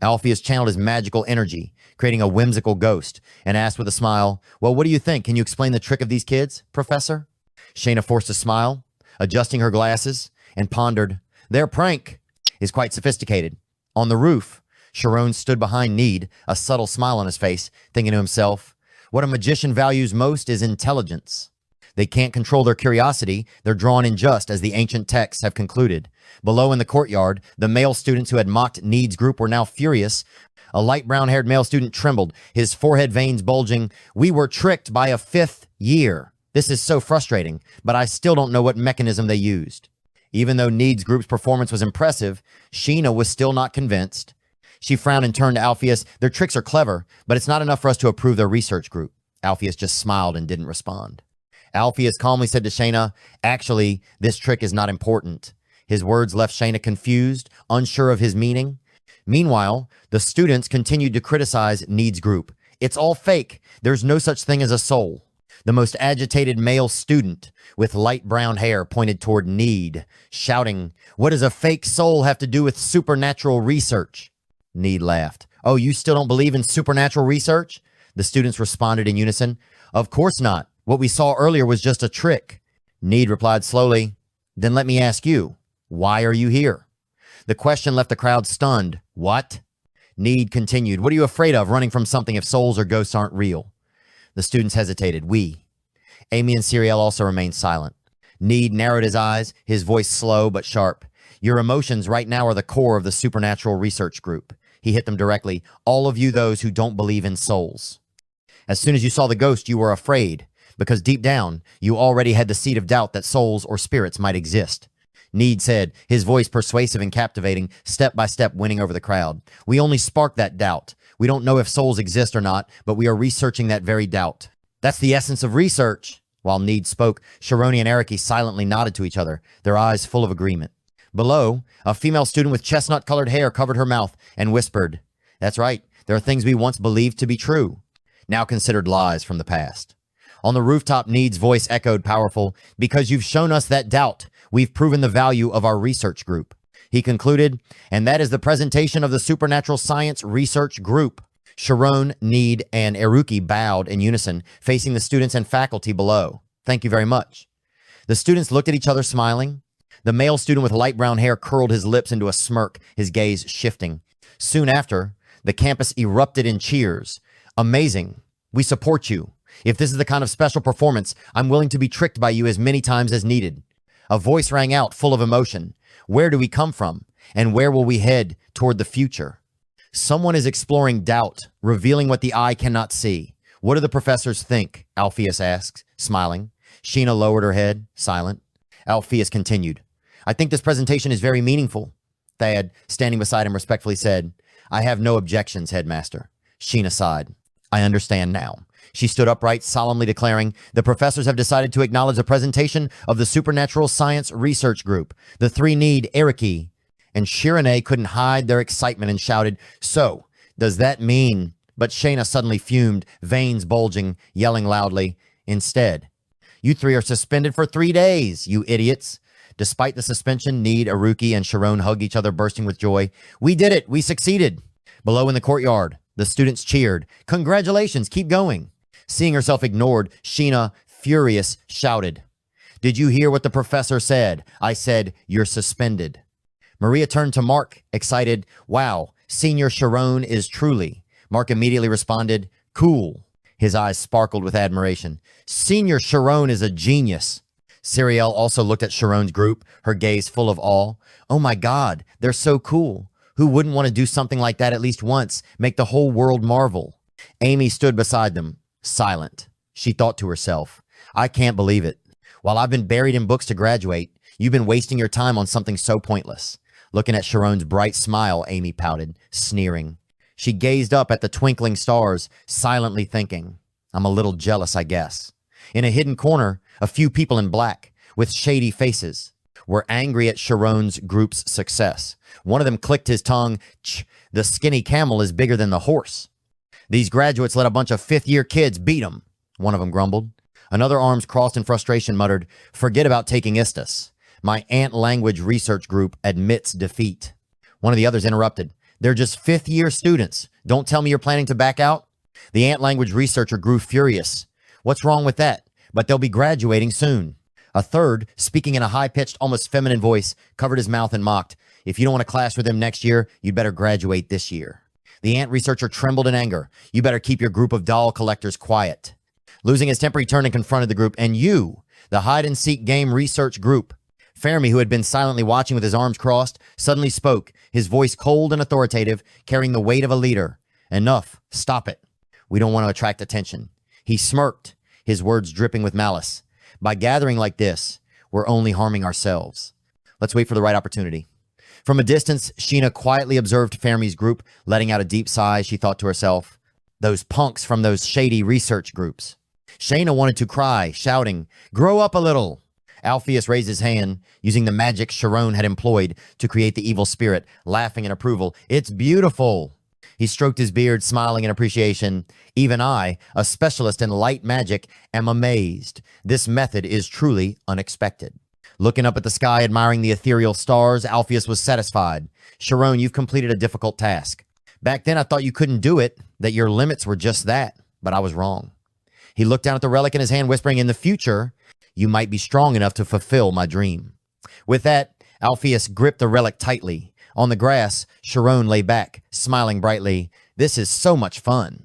Alpheus channeled his magical energy, creating a whimsical ghost, and asked with a smile, "Well, what do you think? Can you explain the trick of these kids, Professor?" Sheina forced a smile, adjusting her glasses, and pondered, "Their prank is quite sophisticated." On the roof, Shirone stood behind Need, a subtle smile on his face, thinking to himself, "What a magician values most is intelligence. They can't control their curiosity. They're drawn in just as the ancient texts have concluded." Below in the courtyard, the male students who had mocked Need's group were now furious. A light brown-haired male student trembled, his forehead veins bulging. "We were tricked by a 5th year. This is so frustrating, but I still don't know what mechanism they used." Even though Need's group's performance was impressive, Sheina was still not convinced. She frowned and turned to Alpheus. "Their tricks are clever, but it's not enough for us to approve their research group." Alpheus just smiled and didn't respond. Alpheus calmly said to Sheina, "Actually, this trick is not important." His words left Sheina confused, unsure of his meaning. Meanwhile, the students continued to criticize Need's group. "It's all fake. There's no such thing as a soul." The most agitated male student with light brown hair pointed toward Need, shouting, "What does a fake soul have to do with supernatural research?" Need laughed. "Oh, you still don't believe in supernatural research?" The students responded in unison. "Of course not. What we saw earlier was just a trick." Need replied slowly, "Then let me ask you, why are you here?" The question left the crowd stunned. "What?" Need continued, "What are you afraid of, running from something if souls or ghosts aren't real?" The students hesitated. "We." Amy and Siriel also remained silent. Need narrowed his eyes, his voice slow but sharp. "Your emotions right now are the core of the supernatural research group." He hit them directly. "All of you those who don't believe in souls. As soon as you saw the ghost, you were afraid, because deep down, you already had the seed of doubt that souls or spirits might exist." Need said, his voice persuasive and captivating, step by step winning over the crowd. "We only spark that doubt. We don't know if souls exist or not, but we are researching that very doubt. That's the essence of research." While Need spoke, Shirone and Eriki silently nodded to each other, their eyes full of agreement. Below, a female student with chestnut-colored hair covered her mouth and whispered, "That's right. There are things we once believed to be true, now considered lies from the past." On the rooftop, Need's voice echoed powerful, "Because you've shown us that doubt, we've proven the value of our research group." He concluded, "And that is the presentation of the Supernatural Science Research Group." Shirone, Need, and Iruki bowed in unison, facing the students and faculty below. "Thank you very much." The students looked at each other, smiling. The male student with light brown hair curled his lips into a smirk, his gaze shifting. Soon after, the campus erupted in cheers. "Amazing. We support you. If this is the kind of special performance, I'm willing to be tricked by you as many times as needed." A voice rang out, full of emotion. "Where do we come from? And where will we head toward the future?" Someone is exploring doubt, revealing what the eye cannot see. What do the professors think? Alpheus asked, smiling. Sheina lowered her head, silent. Alpheus continued. I think this presentation is very meaningful. Thad, standing beside him, respectfully said, I have no objections, headmaster. Sheina sighed. I understand now. She stood upright, solemnly declaring, the professors have decided to acknowledge the presentation of the Supernatural Science Research Group. The three need Eriki. And Shirone couldn't hide their excitement and shouted, so, does that mean... But Sheina suddenly fumed, veins bulging, yelling loudly. Instead, you three are suspended for 3 days, you idiots. Despite the suspension, Need, Iruki, and Shirone hugged each other, bursting with joy. We did it! We succeeded! Below in the courtyard, the students cheered. Congratulations! Keep going! Seeing herself ignored, Sheina, furious, shouted. Did you hear what the professor said? I said, you're suspended. Maria turned to Mark, excited. Wow, Senior Shirone is truly... Mark immediately responded, cool. His eyes sparkled with admiration. Senior Shirone is a genius. Siriel also looked at Shirone's group, her gaze full of awe. Oh my God, they're so cool. Who wouldn't want to do something like that at least once, make the whole world marvel? Amy stood beside them, silent. She thought to herself, I can't believe it. While I've been buried in books to graduate, you've been wasting your time on something so pointless. Looking at Shirone's bright smile, Amy pouted, sneering. She gazed up at the twinkling stars, silently thinking, I'm a little jealous, I guess. In a hidden corner, a few people in black, with shady faces, were angry at Shirone's group's success. One of them clicked his tongue, the skinny camel is bigger than the horse. These graduates let a bunch of fifth-year kids beat them, one of them grumbled. Another, arms crossed in frustration, muttered, forget about taking Istus. My ant language research group admits defeat. One of the others interrupted. They're just fifth-year students. Don't tell me you're planning to back out. The ant language researcher grew furious. What's wrong with that? But they'll be graduating soon. A third, speaking in a high-pitched, almost feminine voice, covered his mouth and mocked. If you don't want to clash with them next year, you'd better graduate this year. The ant researcher trembled in anger. You better keep your group of doll collectors quiet. Losing his temper, he turned and confronted the group. And you, the hide-and-seek game research group. Fermi, who had been silently watching with his arms crossed, suddenly spoke, his voice cold and authoritative, carrying the weight of a leader. Enough. Stop it. We don't want to attract attention. He smirked, his words dripping with malice. By gathering like this, we're only harming ourselves. Let's wait for the right opportunity. From a distance, Sheina quietly observed Fermi's group, letting out a deep sigh. She thought to herself, those punks from those shady research groups. Sheina wanted to cry, shouting, grow up a little. Alpheus raised his hand, using the magic Shirone had employed to create the evil spirit, laughing in approval. It's beautiful. He stroked his beard, smiling in appreciation. Even I, a specialist in light magic, am amazed. This method is truly unexpected. Looking up at the sky, admiring the ethereal stars, Alpheus was satisfied. Shirone, you've completed a difficult task. Back then, I thought you couldn't do it, that your limits were just that, but I was wrong. He looked down at the relic in his hand, whispering, in the future, you might be strong enough to fulfill my dream. With that, Alpheus gripped the relic tightly. On the grass, Shirone lay back, smiling brightly. This is so much fun.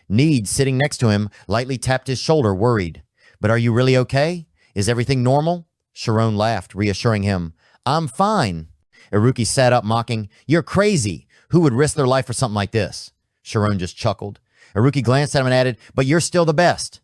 Need, sitting next to him, lightly tapped his shoulder, worried. But are you really okay? Is everything normal? Shirone laughed, reassuring him. I'm fine. Iruki sat up, mocking. You're crazy. Who would risk their life for something like this? Shirone just chuckled. Iruki glanced at him and added, but you're still the best.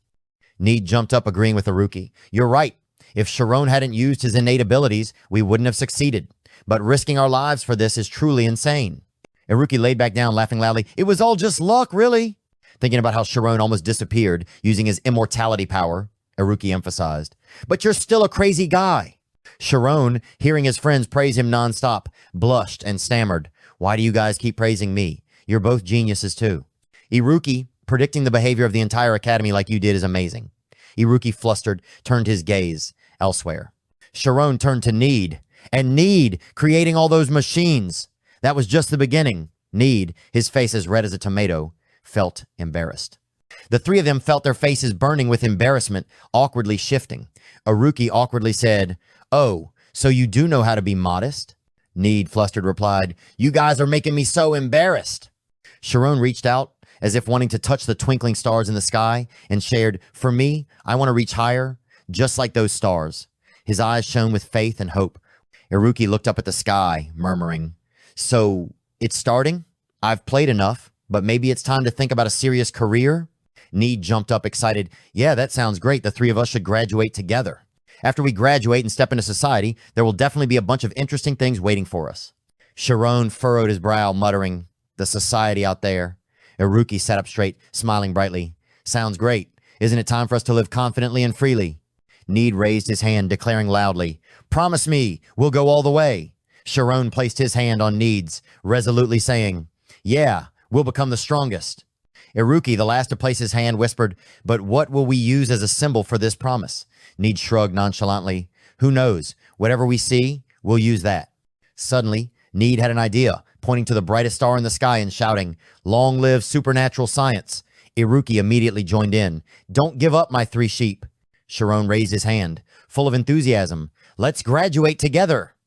Need jumped up, agreeing with Iruki. You're right. If Shirone hadn't used his innate abilities, we wouldn't have succeeded. But risking our lives for this is truly insane. Iruki laid back down, laughing loudly. It was all just luck, really. Thinking about how Shirone almost disappeared using his immortality power, Iruki emphasized. But you're still a crazy guy. Shirone, hearing his friends praise him nonstop, blushed and stammered. Why do you guys keep praising me? You're both geniuses too. Iruki, predicting the behavior of the entire academy like you did is amazing. Iruki, flustered, turned his gaze elsewhere. Shirone turned to Need. And Need, creating all those machines. That was just the beginning. Need, his face as red as a tomato, felt embarrassed. The three of them felt their faces burning with embarrassment, awkwardly shifting. Iruki awkwardly said, Oh, so you do know how to be modest? Need, flustered, replied, You guys are making me so embarrassed. Shirone reached out, as if wanting to touch the twinkling stars in the sky, and shared, For me, I want to reach higher, just like those stars. His eyes shone with faith and hope. Iruki looked up at the sky, murmuring, So, it's starting? I've played enough, but maybe it's time to think about a serious career? Need jumped up excited. Yeah, that sounds great. The three of us should graduate together. After we graduate and step into society, there will definitely be a bunch of interesting things waiting for us. Shirone furrowed his brow, muttering, the society out there. Iruki sat up straight, smiling brightly. Sounds great. Isn't it time for us to live confidently and freely? Need raised his hand, declaring loudly, promise me, we'll go all the way. Shirone placed his hand on Need's, resolutely saying, yeah, we'll become the strongest. Iruki, the last to place his hand, whispered, but what will we use as a symbol for this promise? Need shrugged nonchalantly. Who knows? Whatever we see, we'll use that. Suddenly, Need had an idea, pointing to the brightest star in the sky and shouting, long live supernatural science. Iruki immediately joined in. Don't give up, my three sheep. Shirone raised his hand, full of enthusiasm. Let's graduate together.